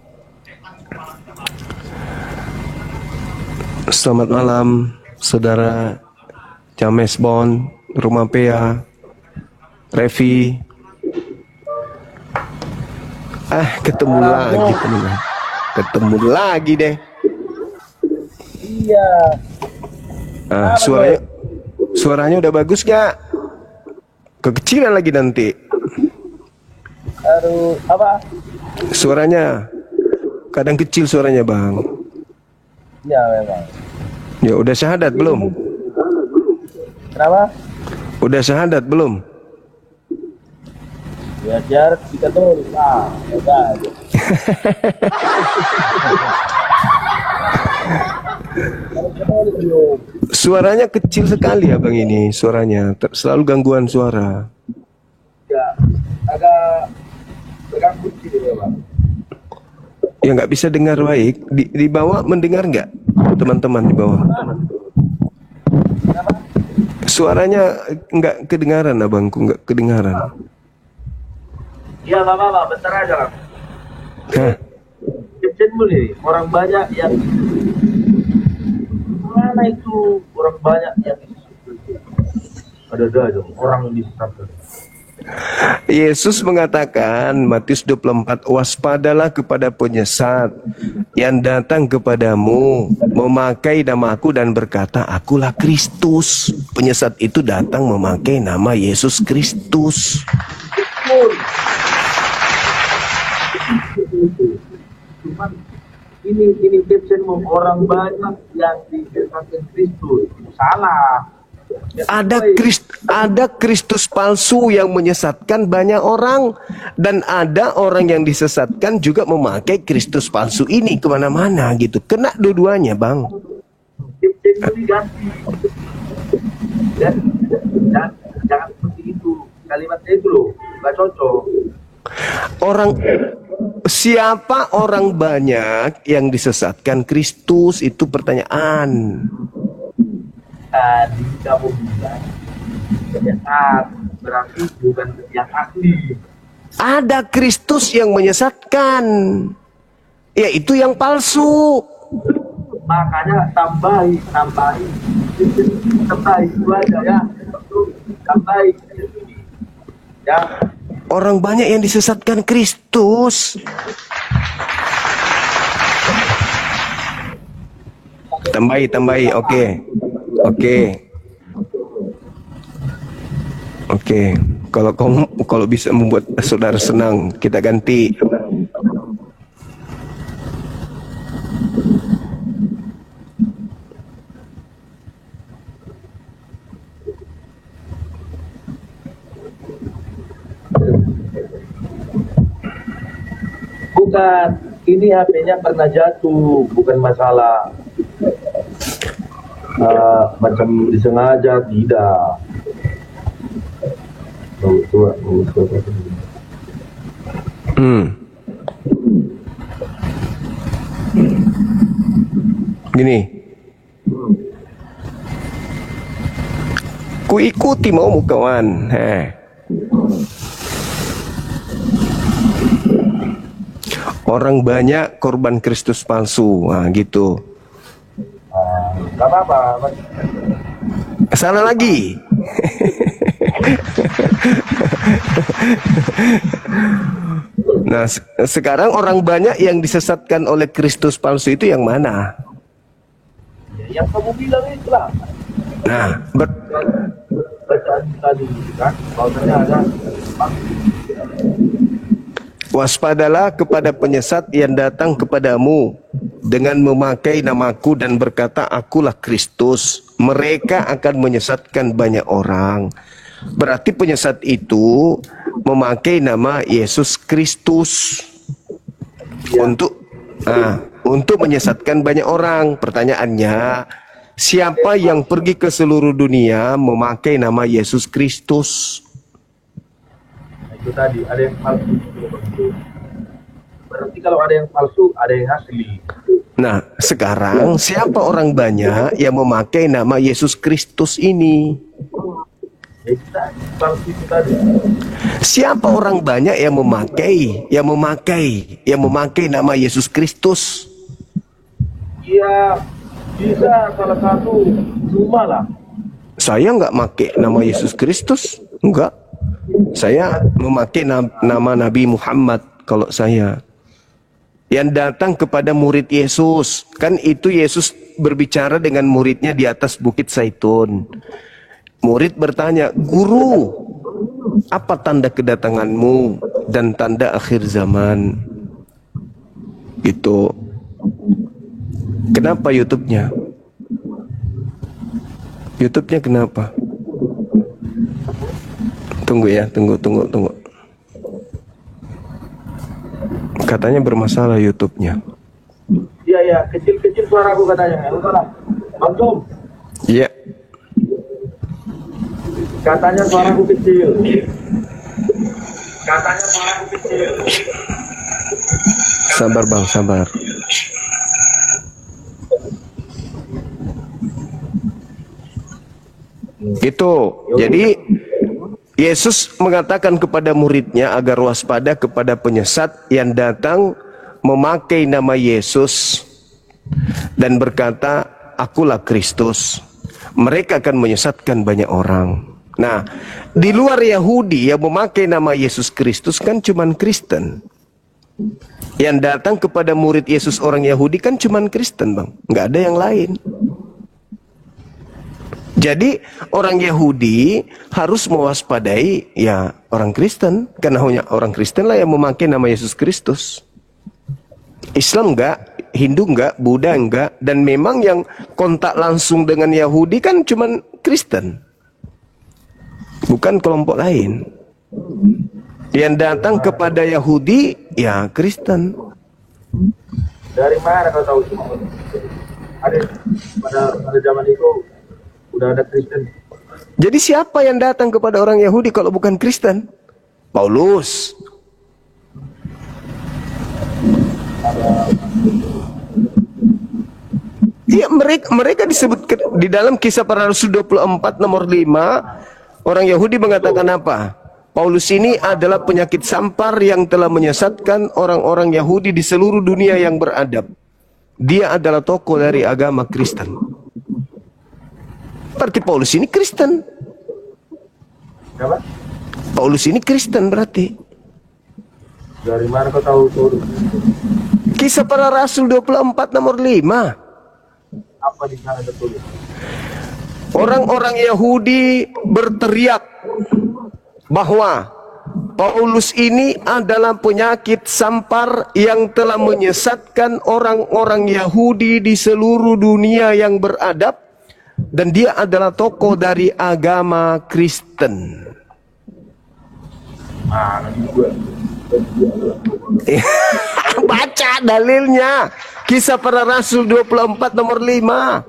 Selamat malam saudara James Bon, Rumah Pea, Revi. Ketemu lagi deh. Iya. Suaranya udah bagus gak? Kekecilan lagi nanti. Aduh, apa? Suaranya kadang kecil suaranya bang. Iya memang. Ya udah syahadat belum? Kenapa? Udah syahadat belum? Ya jarak kita tuh udah. Suaranya kecil sekali ya bang ini, suaranya selalu gangguan suara. Ya, agak kecil ya bang. Ya nggak bisa dengar baik. Di bawah mendengar nggak teman-teman di bawah? Suaranya nggak kedengaran abangku, nggak kedengaran. Ya nggak apa-apa, bentar aja lah. Caption nih, orang banyak yang mana itu orang banyak yang ada dong orang disesatkan. Yesus mengatakan Matius 24, waspadalah kepada penyesat yang datang kepadamu memakai nama aku dan berkata akulah Kristus. Penyesat itu datang memakai nama Yesus Kristus. Cuman ini caption orang banyak yang disesatkan Kristus, salah. Ada Kristus palsu yang menyesatkan banyak orang, dan ada orang yang disesatkan juga memakai Kristus palsu ini kemana-mana gitu. Kena dua-duanya bang. Jangan seperti itu, kalimatnya itu loh nggak cocok. Siapa orang banyak yang disesatkan Kristus, itu pertanyaan. Tadi kamu bilang penyesat, berarti bukan yang asli. Ada Kristus yang menyesatkan, yaitu yang palsu. Makanya tambahi itu aja ya, tambahi ya. Orang banyak yang disesatkan Kristus. Tambahi, oke. Kalau bisa membuat saudara senang, kita ganti. Bukan, ini HP-nya pernah jatuh, bukan masalah. macam disengaja, tidak. Gini, ku ikuti maumu kawan. Orang banyak korban Kristus palsu, nah gitu. Gak apa-apa. Salah lagi. Nah, sekarang orang banyak yang disesatkan oleh Kristus palsu itu yang mana? Yang kamu bilang itulah. Nah, bacaan tadi kan, bahwasanya ada waspadalah kepada penyesat yang datang kepadamu dengan memakai namaku dan berkata, akulah Kristus. Mereka akan menyesatkan banyak orang. Berarti penyesat itu memakai nama Yesus Kristus untuk menyesatkan banyak orang. Pertanyaannya, siapa yang pergi ke seluruh dunia memakai nama Yesus Kristus? Itu tadi, ada yang palsu. Berarti kalau ada yang palsu, ada yang asli. Nah, sekarang siapa orang banyak yang memakai nama Yesus Kristus ini? Siapa orang banyak yang memakai nama Yesus Kristus? Iya, bisa salah satu cuma lah. Saya nggak pakai nama Yesus Kristus, enggak. Saya memakai nama Nabi Muhammad kalau saya. Yang datang kepada murid Yesus, kan itu Yesus berbicara dengan muridnya di atas Bukit Zaitun. Murid bertanya, guru, apa tanda kedatanganmu dan tanda akhir zaman? Itu. Kenapa YouTube-nya? YouTube-nya kenapa? Tunggu ya, tunggu. Katanya bermasalah YouTube-nya. Iya, kecil-kecil suara aku katanya. Bang Tom. Iya. Katanya suaraku kecil. Sabar bang, sabar. Gitu. Jadi Yesus mengatakan kepada muridnya agar waspada kepada penyesat yang datang memakai nama Yesus dan berkata, akulah Kristus. Mereka akan menyesatkan banyak orang. Nah, di luar Yahudi yang memakai nama Yesus Kristus kan cuman Kristen. Yang datang kepada murid Yesus orang Yahudi kan cuman Kristen bang, nggak ada yang lain. Jadi orang Yahudi harus mewaspadai ya orang Kristen, karena hanya orang Kristen lah yang memakai nama Yesus Kristus. Islam enggak, Hindu enggak, Buddha enggak, dan memang yang kontak langsung dengan Yahudi kan cuman Kristen, bukan kelompok lain. Yang datang kepada Yahudi ya Kristen. Dari mana kau tahu semua? Ada pada zaman itu udah ada Kristen. Jadi siapa yang datang kepada orang Yahudi kalau bukan Kristen? Paulus. Iya, mereka disebut di dalam Kisah Para Rasul 24 nomor 5, orang Yahudi mengatakan apa? Paulus ini adalah penyakit sampar yang telah menyesatkan orang-orang Yahudi di seluruh dunia yang beradab. Dia adalah tokoh dari agama Kristen. Berarti Paulus ini Kristen. Apa? Paulus ini Kristen berarti. Dari mana kau tahu Paulus? Kisah Para Rasul 24 nomor 5. Apa di sana tertulis? Orang-orang Yahudi berteriak bahwa Paulus ini adalah penyakit sampar yang telah menyesatkan orang-orang Yahudi di seluruh dunia yang beradab, dan dia adalah tokoh dari agama Kristen. Baca dalilnya, Kisah Para Rasul 24 nomor 5.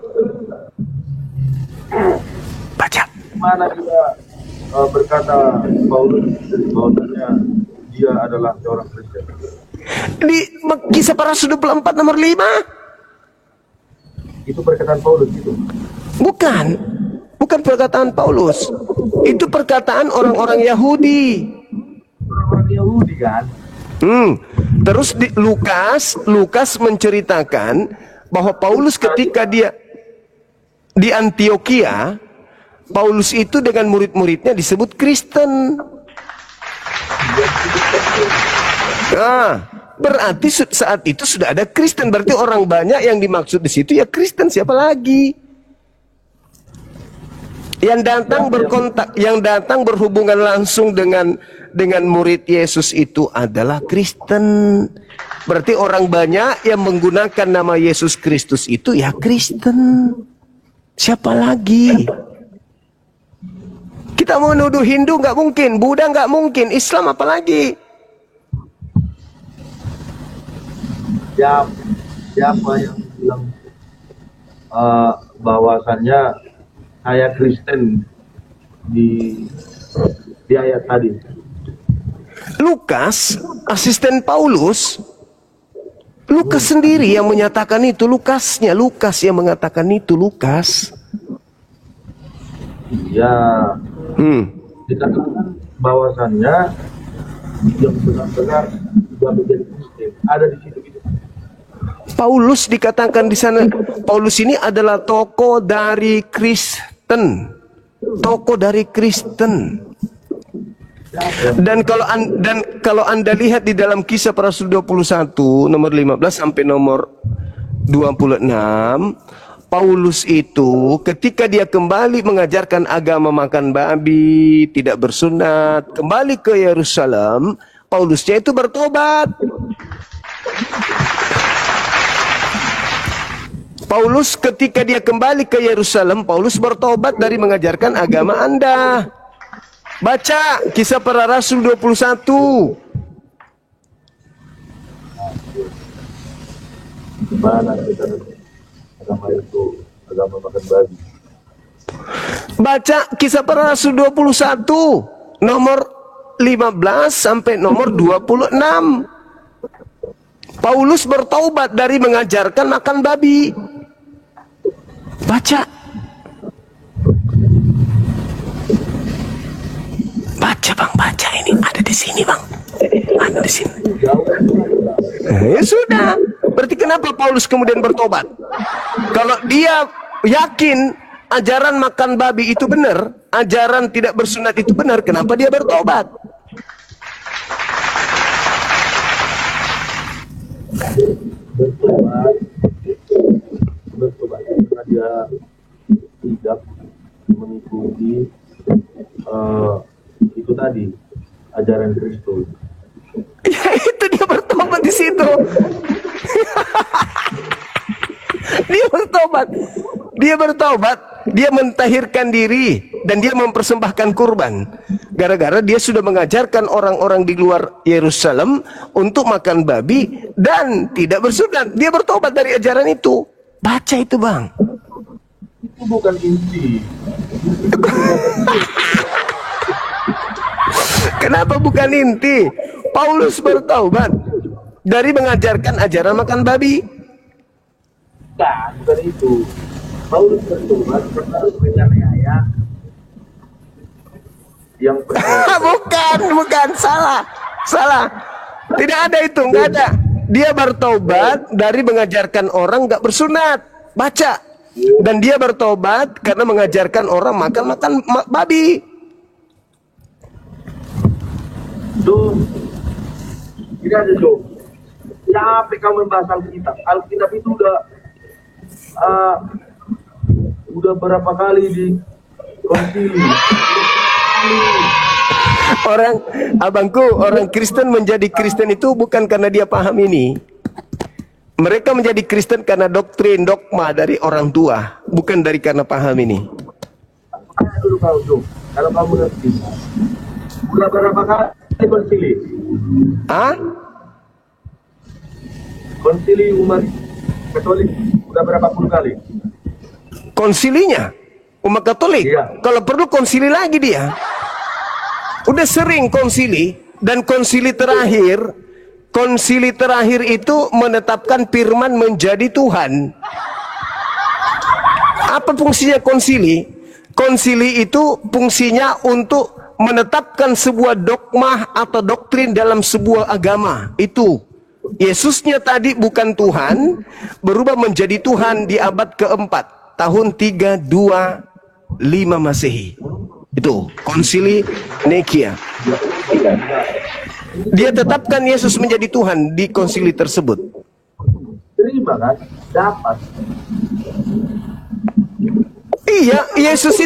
Baca. Mana kita berkata Paulus bahwasanya dia adalah seorang Kristen? Di Kisah Para Rasul 24 nomor 5. Itu perkataan Paulus itu. Bukan. Bukan perkataan Paulus. Itu perkataan orang-orang Yahudi. Orang-orang Yahudi kan? Terus di Lukas menceritakan bahwa Paulus ketika dia di Antioquia, Paulus itu dengan murid-muridnya disebut Kristen. Nah, berarti saat itu sudah ada Kristen. Berarti orang banyak yang dimaksud di situ ya Kristen, siapa lagi? Yang datang berkontak, yang datang berhubungan langsung dengan murid Yesus itu adalah Kristen. Berarti orang banyak yang menggunakan nama Yesus Kristus itu ya Kristen. Siapa lagi? Kita mau nuduh Hindu nggak mungkin, Buddha nggak mungkin, Islam apalagi? Siapa yang bilang bahwasannya saya Kristen di ayat tadi? Lukas, asisten Paulus. Lukas sendiri yang menyatakan itu. Lukas yang mengatakan itu. Lukas. Ya. Dikatakan bahwasannya yang benar-benar sudah menjadi Kristen ada di situ. Paulus dikatakan di sana. Paulus ini adalah tokoh dari Kristen. Tokoh dari Kristen. Dan kalau Anda lihat di dalam Kisah Para Rasul 21 nomor 15 sampai nomor 26, Paulus itu ketika dia kembali mengajarkan agama makan babi, tidak bersunat, kembali ke Yerusalem, Paulusnya itu bertobat. Paulus ketika dia kembali ke Yerusalem, Paulus bertobat dari mengajarkan agama Anda. Baca Kisah Para Rasul 21. Mana kita agama itu agama makan babi? Baca Kisah Para Rasul 21 nomor 15 sampai nomor 26. Paulus bertaubat dari mengajarkan makan babi. Baca. Baca bang, baca, ini ada di sini bang. Ada di sini. Ya sudah. Berarti kenapa Paulus kemudian bertobat? Kalau dia yakin ajaran makan babi itu benar, ajaran tidak bersunat itu benar, kenapa dia bertobat? Bertobat karena dia tidak mengikuti itu tadi ajaran Kristus. Ya itu dia bertobat di situ. Dia bertobat, dia mentahirkan diri dan dia mempersembahkan kurban. Gara-gara dia sudah mengajarkan orang-orang di luar Yerusalem untuk makan babi dan tidak bersunat. Dia bertobat dari ajaran itu. Baca itu bang. Itu bukan inti. Kenapa bukan inti? Paulus bertaubat dari mengajarkan ajaran makan babi. Bukan itu. Paulus bertobat karena menganiaya yang bukan, salah. Tidak ada itu, nggak ada. Dia bertobat dari mengajarkan orang nggak bersunat. Baca. Dan dia bertobat karena mengajarkan orang makan babi. Tuh, ini ada tuh. Sampai kamu membahas Alkitab. Alkitab itu udah berapa kali di konsili. Orang Kristen menjadi Kristen itu bukan karena dia paham ini. Mereka menjadi Kristen karena doktrin, dogma dari orang tua, bukan dari karena paham ini. Dulu kalau kamu ngerti, udah berapa kali konsili? Konsili umat Katolik udah berapa puluh kali? Konsilinya? Umat Katolik, kalau perlu konsili lagi dia. Udah sering konsili, dan konsili terakhir itu menetapkan firman menjadi Tuhan. Apa fungsinya konsili? Konsili itu fungsinya untuk menetapkan sebuah dogma atau doktrin dalam sebuah agama. Itu Yesusnya tadi bukan Tuhan, berubah menjadi Tuhan di abad keempat, tahun 325 Masehi. Itu konsili Nikia. Dia tetapkan Yesus menjadi Tuhan di konsili tersebut. Terima kan? Dapat. Iya, Yesus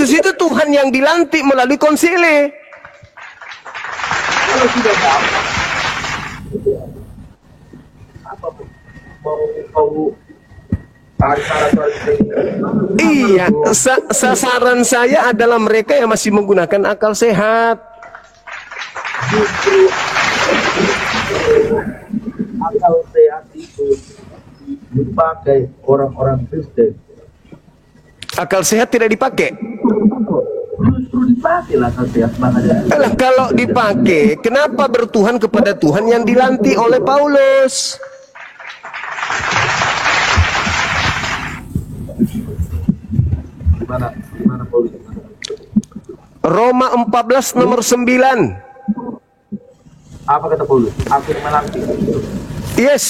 itu Tuhan yang dilantik melalui konsili. Kalau sudah dapat, apa mau iya, sasaran saya adalah mereka yang masih menggunakan akal sehat. Justru akal sehat itu dipakai orang-orang Kristen. Akal sehat tidak dipakai. Justru dipakai lah akal sehat makanya. Kalau dipakai, kenapa bertuhan kepada Tuhan yang dilantik oleh Paulus? Gimana Paulus? Roma 14 nomor 9. Apa kata Paulus? Aku melantik. Yes.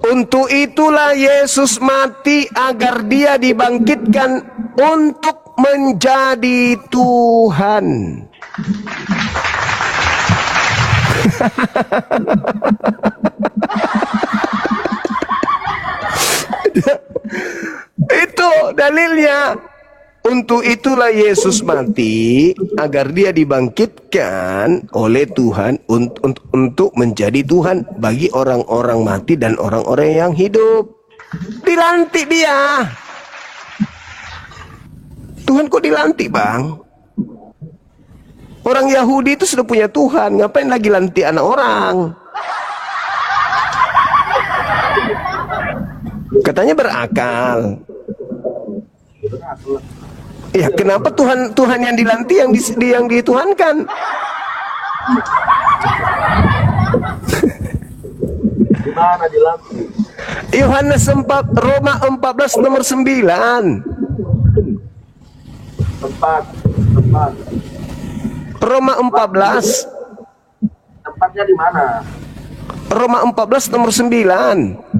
Untuk itulah Yesus mati agar dia dibangkitkan untuk menjadi Tuhan. Itu dalilnya. Untuk itulah Yesus mati agar dia dibangkitkan oleh Tuhan untuk menjadi Tuhan bagi orang-orang mati dan orang-orang yang hidup. Dilantik dia. Tuhan kok dilantik, Bang? Orang Yahudi itu sudah punya Tuhan, ngapain lagi lantik anak orang? Katanya berakal. Ya, kenapa Tuhan yang dilantik yang dituhankan? Gimana dilantik? Yohanes 4, Roma 14 nomor 9. Tempat. Roma 14. Tempatnya di mana? Roma 14 nomor 9.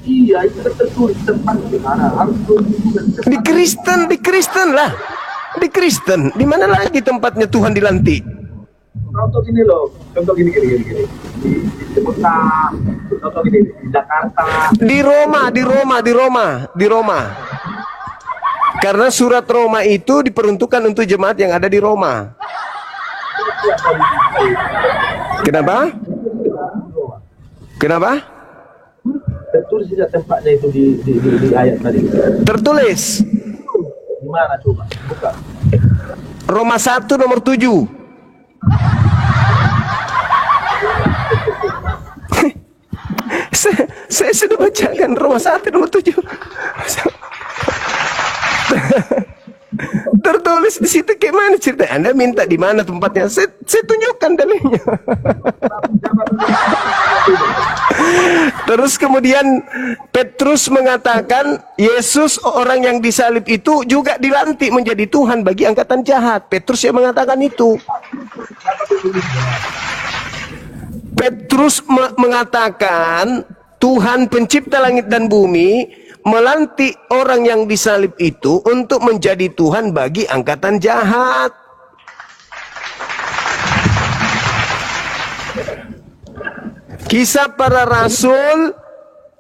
Iya, itu tertulis tempat di mana? Harus di Kristen lah. Di Kristen. Di mana lagi tempatnya Tuhan dilantik? Contoh gini loh. Contoh gini. Di Mekah. Contoh gini di Jakarta. Di Roma. Karena surat Roma itu diperuntukkan untuk jemaat yang ada di Roma. Kenapa? Tertulis tidak tempatnya itu di ayat tadi. Tertulis. Di mana coba? Buka. Roma 1 nomor 7. Saya sudah bacakan Roma 1 nomor 7. Tertulis di situ. Kayak mana cerita? Anda minta di mana tempatnya? Saya tunjukkan dalilnya. Terus kemudian Petrus mengatakan Yesus orang yang disalib itu juga dilantik menjadi Tuhan bagi angkatan jahat. Petrus yang mengatakan itu. Petrus mengatakan Tuhan pencipta langit dan bumi melantik orang yang disalib itu untuk menjadi Tuhan bagi angkatan jahat. Kisah Para Rasul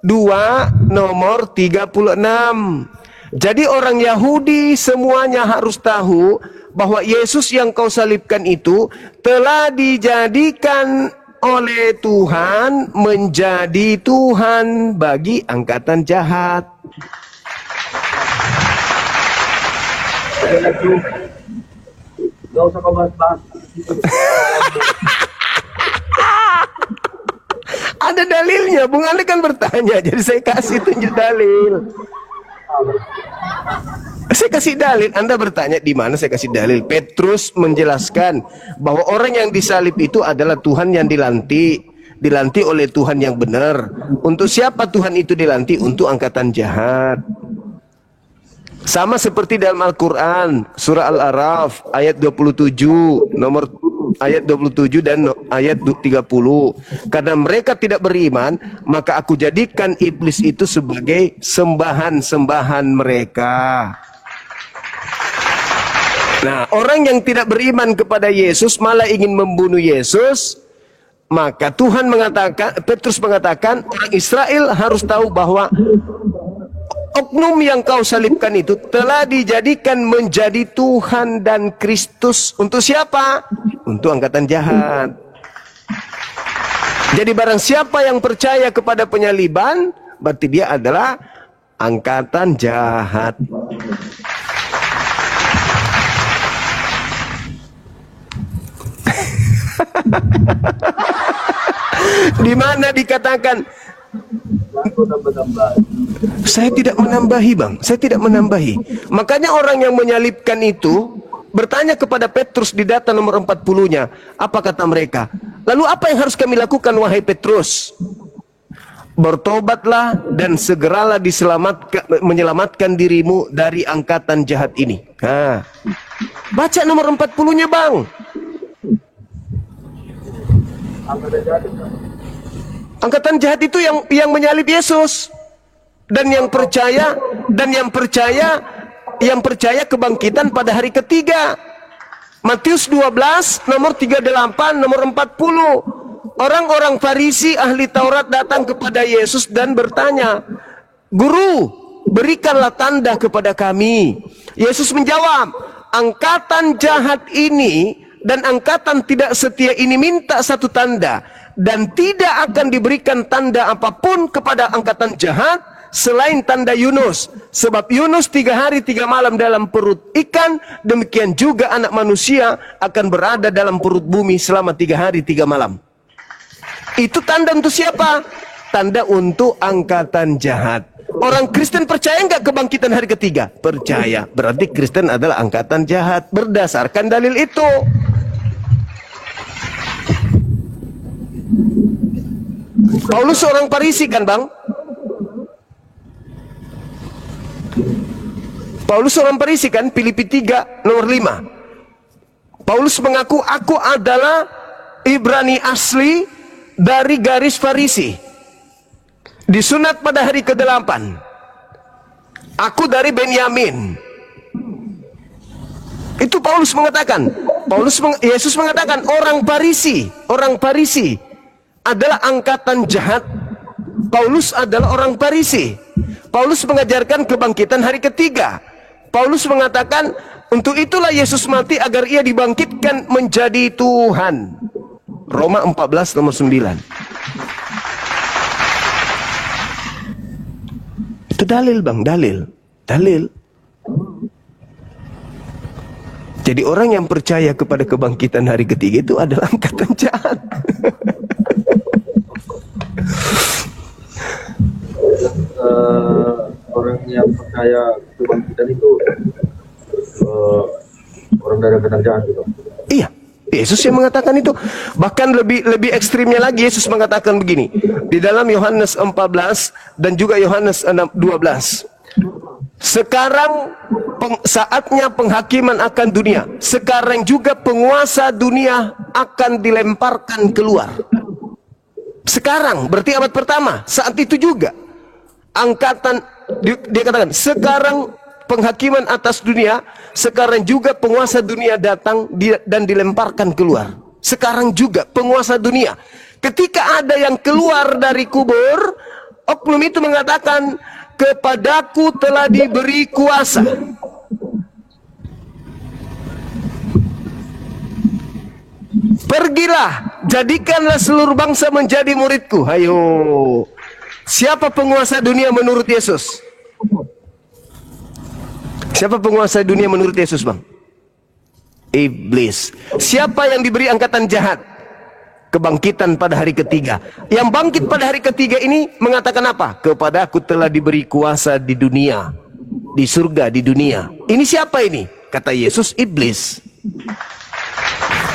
2 nomor 36. Jadi orang Yahudi semuanya harus tahu bahwa Yesus yang kau salibkan itu telah dijadikan oleh Tuhan menjadi Tuhan bagi angkatan jahat. Gak usah kau bahas-bahas. Ada dalilnya, Bung Ali kan bertanya, jadi saya kasih tunjuk dalil. Saya kasih dalil. Anda bertanya di mana saya kasih dalil. Petrus menjelaskan bahwa orang yang disalib itu adalah Tuhan yang dilantik oleh Tuhan yang benar. Untuk siapa Tuhan itu dilantik? Untuk angkatan jahat. Sama seperti dalam Al-Quran, surah Al-Araf, ayat 27, nomor ayat 27 dan ayat 30. Karena mereka tidak beriman, maka aku jadikan iblis itu sebagai sembahan-sembahan mereka. Nah, orang yang tidak beriman kepada Yesus malah ingin membunuh Yesus, maka Tuhan mengatakan, Petrus mengatakan, orang Israel harus tahu bahwa oknum yang kau salibkan itu telah dijadikan menjadi Tuhan dan Kristus. Untuk siapa? Untuk angkatan jahat. Jadi barang siapa yang percaya kepada penyaliban, berarti dia adalah angkatan jahat. Di mana dikatakan saya tidak menambahi, Bang. Saya tidak menambahi. Makanya orang yang menyalibkan itu bertanya kepada Petrus di data nomor 40-nya. Apa kata mereka? Lalu apa yang harus kami lakukan, wahai Petrus? Bertobatlah dan segeralah menyelamatkan dirimu dari angkatan jahat ini. Nah, baca nomor 40-nya, Bang. Angkatan jahat itu yang menyalib Yesus dan yang percaya kebangkitan pada hari ketiga. Matius 12 nomor 38 nomor 40. Orang-orang Farisi ahli Taurat datang kepada Yesus dan bertanya, "Guru, berikanlah tanda kepada kami." Yesus menjawab, "Angkatan jahat ini dan angkatan tidak setia ini minta satu tanda, dan tidak akan diberikan tanda apapun kepada angkatan jahat selain tanda Yunus. Sebab Yunus 3 hari 3 malam dalam perut ikan, demikian juga anak manusia akan berada dalam perut bumi selama 3 hari 3 malam. Itu tanda untuk siapa? Tanda untuk angkatan jahat. Orang Kristen percaya nggak kebangkitan hari ketiga? Percaya. Berarti Kristen adalah angkatan jahat berdasarkan dalil itu. Paulus seorang Farisi kan, Bang? Paulus seorang Farisi kan? Filipi 3 nomor 5. Paulus mengaku, aku adalah Ibrani asli dari garis Farisi, disunat pada hari ke-8. Aku dari Benyamin. Itu Paulus mengatakan. Yesus mengatakan orang Farisi adalah angkatan jahat. Paulus adalah orang Farisi. Paulus mengajarkan kebangkitan hari ketiga. Paulus mengatakan untuk itulah Yesus mati agar ia dibangkitkan menjadi Tuhan. Roma 14 nomor 9. Itu dalil, Bang, dalil. Jadi orang yang percaya kepada kebangkitan hari ketiga itu adalah angkatan jahat. Orang yang percaya kebangkitan itu orang dari angkatan jahat gitu. Iya, Yesus yang mengatakan itu. Bahkan lebih ekstrimnya lagi, Yesus mengatakan begini di dalam Yohanes 14 dan juga Yohanes 12. Sekarang saatnya penghakiman akan dunia. Sekarang juga penguasa dunia akan dilemparkan keluar. Sekarang berarti abad pertama. Saat itu juga angkatan, dia katakan sekarang penghakiman atas dunia. Sekarang juga penguasa dunia datang dan dilemparkan keluar. Sekarang juga penguasa dunia. Ketika ada yang keluar dari kubur, oknum itu mengatakan, kepadaku telah diberi kuasa. Pergilah, jadikanlah seluruh bangsa menjadi muridku. Ayo. Siapa penguasa dunia menurut Yesus? Siapa penguasa dunia menurut Yesus, Bang? Iblis. Siapa yang diberi angkatan jahat? Kebangkitan pada hari ketiga. Yang bangkit pada hari ketiga ini mengatakan apa? Kepadaku telah diberi kuasa di dunia. di surga, di dunia. Ini siapa ini? Kata Yesus, iblis.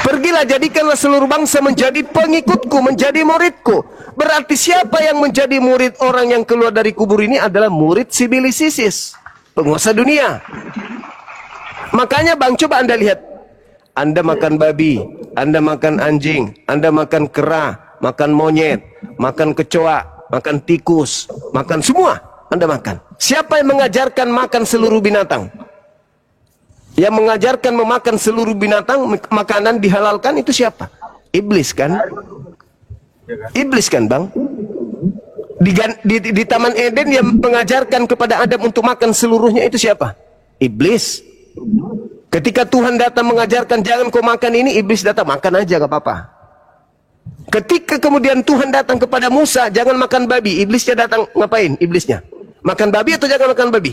Pergilah, jadikanlah seluruh bangsa menjadi pengikutku, menjadi muridku. Berarti siapa yang menjadi murid orang yang keluar dari kubur ini adalah murid si Iblis Isis, penguasa dunia. Makanya Bang, coba Anda lihat. Anda makan babi, Anda makan anjing, Anda makan kera, makan monyet, makan kecoa, makan tikus, makan semua. Anda makan. Siapa yang mengajarkan makan seluruh binatang? Yang mengajarkan memakan seluruh binatang, makanan dihalalkan itu siapa? Iblis kan? Iblis kan Bang? Di Taman Eden yang mengajarkan kepada Adam untuk makan seluruhnya itu siapa? Iblis. Ketika Tuhan datang mengajarkan jangan kau makan ini, iblis datang, makan aja gak apa-apa. Ketika kemudian Tuhan datang kepada Musa, jangan makan babi, iblisnya datang, ngapain iblisnya? Makan babi atau jangan makan babi?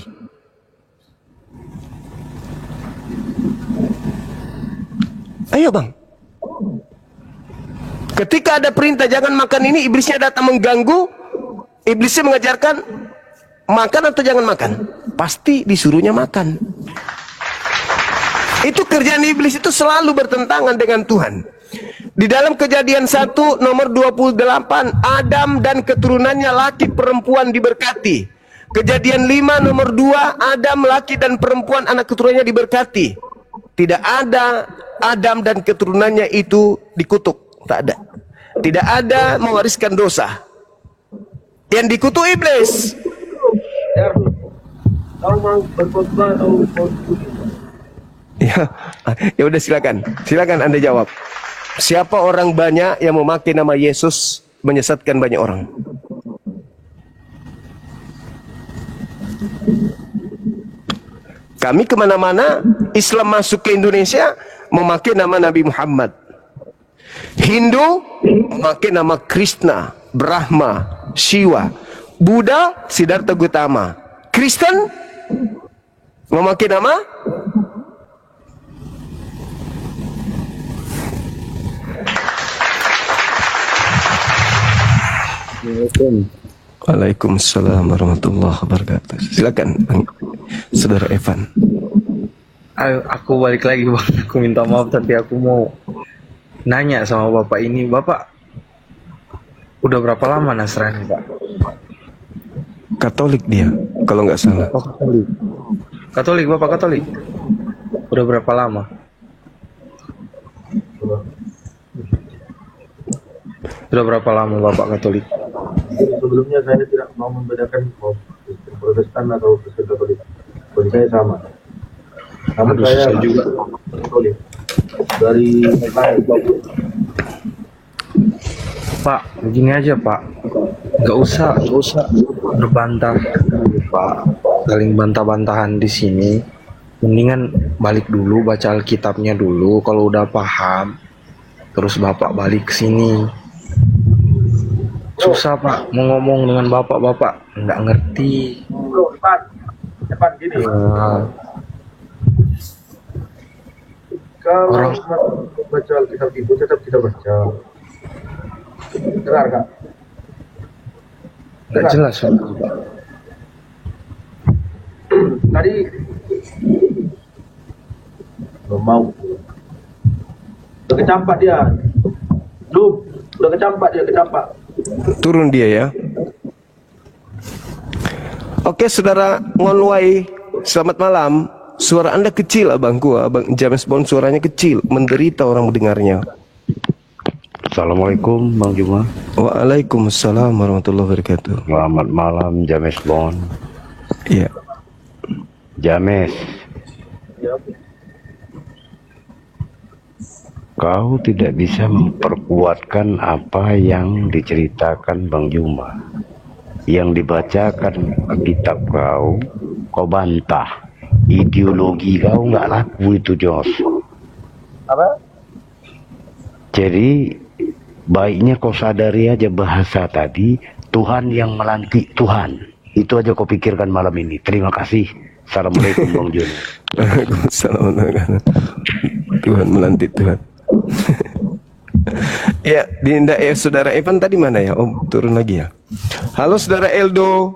Ayo Bang. Ketika ada perintah jangan makan ini, iblisnya datang mengganggu, iblisnya mengajarkan makan atau jangan makan? Pasti disuruhnya makan. Itu kerjaan iblis, itu selalu bertentangan dengan Tuhan. Di dalam Kejadian 1 nomor 28, Adam dan keturunannya laki perempuan diberkati. Kejadian 5 nomor 2, Adam laki dan perempuan anak keturunannya diberkati. Tidak ada Adam dan keturunannya itu dikutuk, tak ada. Tidak ada mewariskan dosa. Yang dikutuk iblis. Ya udah silakan Anda jawab. Siapa orang banyak yang memakai nama Yesus menyesatkan banyak orang? Kami kemana-mana, Islam masuk ke Indonesia memakai nama Nabi Muhammad. Hindu memakai nama Krishna, Brahma, Shiva. Buddha, Siddhartha Gautama. Kristen memakai nama Waalaikumsalam warahmatullahi wabarakatuh. Silakan Bang, Saudara Evan. Aku balik lagi Bang, aku minta maaf tapi aku mau nanya sama Bapak ini. Bapak udah berapa lama Nasrani Pak? Katolik dia, kalau nggak salah. Oh Katolik. Katolik, Bapak Katolik. Udah berapa lama? Sudah berapa lama Bapak Katolik? Sebelumnya saya tidak mau membedakan Kristen Protestan atau Kristen Katolik. Bagi saya sama. Namun saya juga Katolik dari lahir. Pak, begini aja Pak, nggak usah berbantah Pak, saling bantah-bantahan di sini. Mendingan balik dulu, baca Alkitabnya dulu. Kalau udah paham, terus Bapak balik ke sini. Susah Pak, mau ngomong dengan Bapak nggak ngerti. Cepat gini. Kalau Orang baca Alkitab itu tetap kita baca. Dengar Kak? nggak jelas Pak. Tadi belum mau. Udah kecampak dia. Udah kecampak. Turun dia ya. Oke Saudara Ngonwai, selamat malam. Suara Anda kecil abangku, Abang James Bond suaranya kecil, menderita orang mendengarnya. Assalamualaikum Bang Juma. Waalaikumsalam warahmatullahi wabarakatuh. Selamat malam James Bond. Iya. James. Kau tidak bisa memperkuatkan apa yang diceritakan Bang Juma. Yang dibacakan kitab kau bantah. Ideologi kau nggak laku itu, Jos. Apa? Jadi baiknya kau sadari aja bahasa tadi, Tuhan yang melantik Tuhan. Itu aja kau pikirkan malam ini. Terima kasih. Assalamualaikum Bang Jun. Waalaikumsalam. Tuhan melantik Tuhan. Ya, Dinda Saudara Evan tadi mana ya? Oh, turun lagi ya. Halo Saudara Eldo.